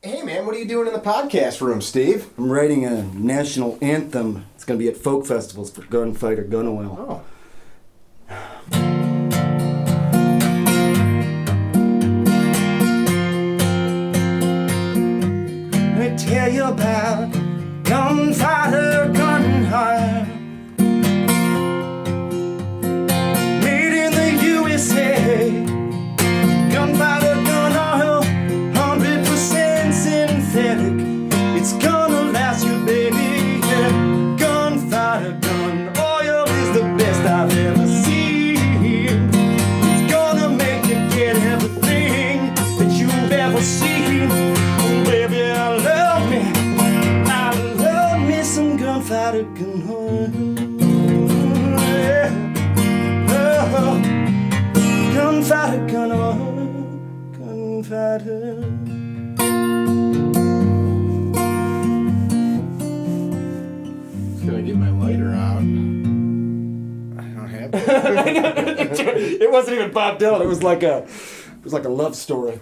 Hey man, what are you doing in the podcast room, Steve? I'm writing a national anthem. It's going to be at folk festivals for gunfighter gun oil. Oh. Let me tell you about gunfighter gun hire. Made in the USA. Gunfighter gun oil, 100% synthetic. It's gonna last you, baby. Yeah. Gunfighter gun oil is the best I've ever seen. It's gonna make you get everything that you've ever seen. Oh, baby, I love me some gunfighter gun oil. Yeah. Oh, gunfighter gun oil. Gunfighter. Gonna get my lighter out. I don't have it. It wasn't even Bob Dylan. It was like a love story.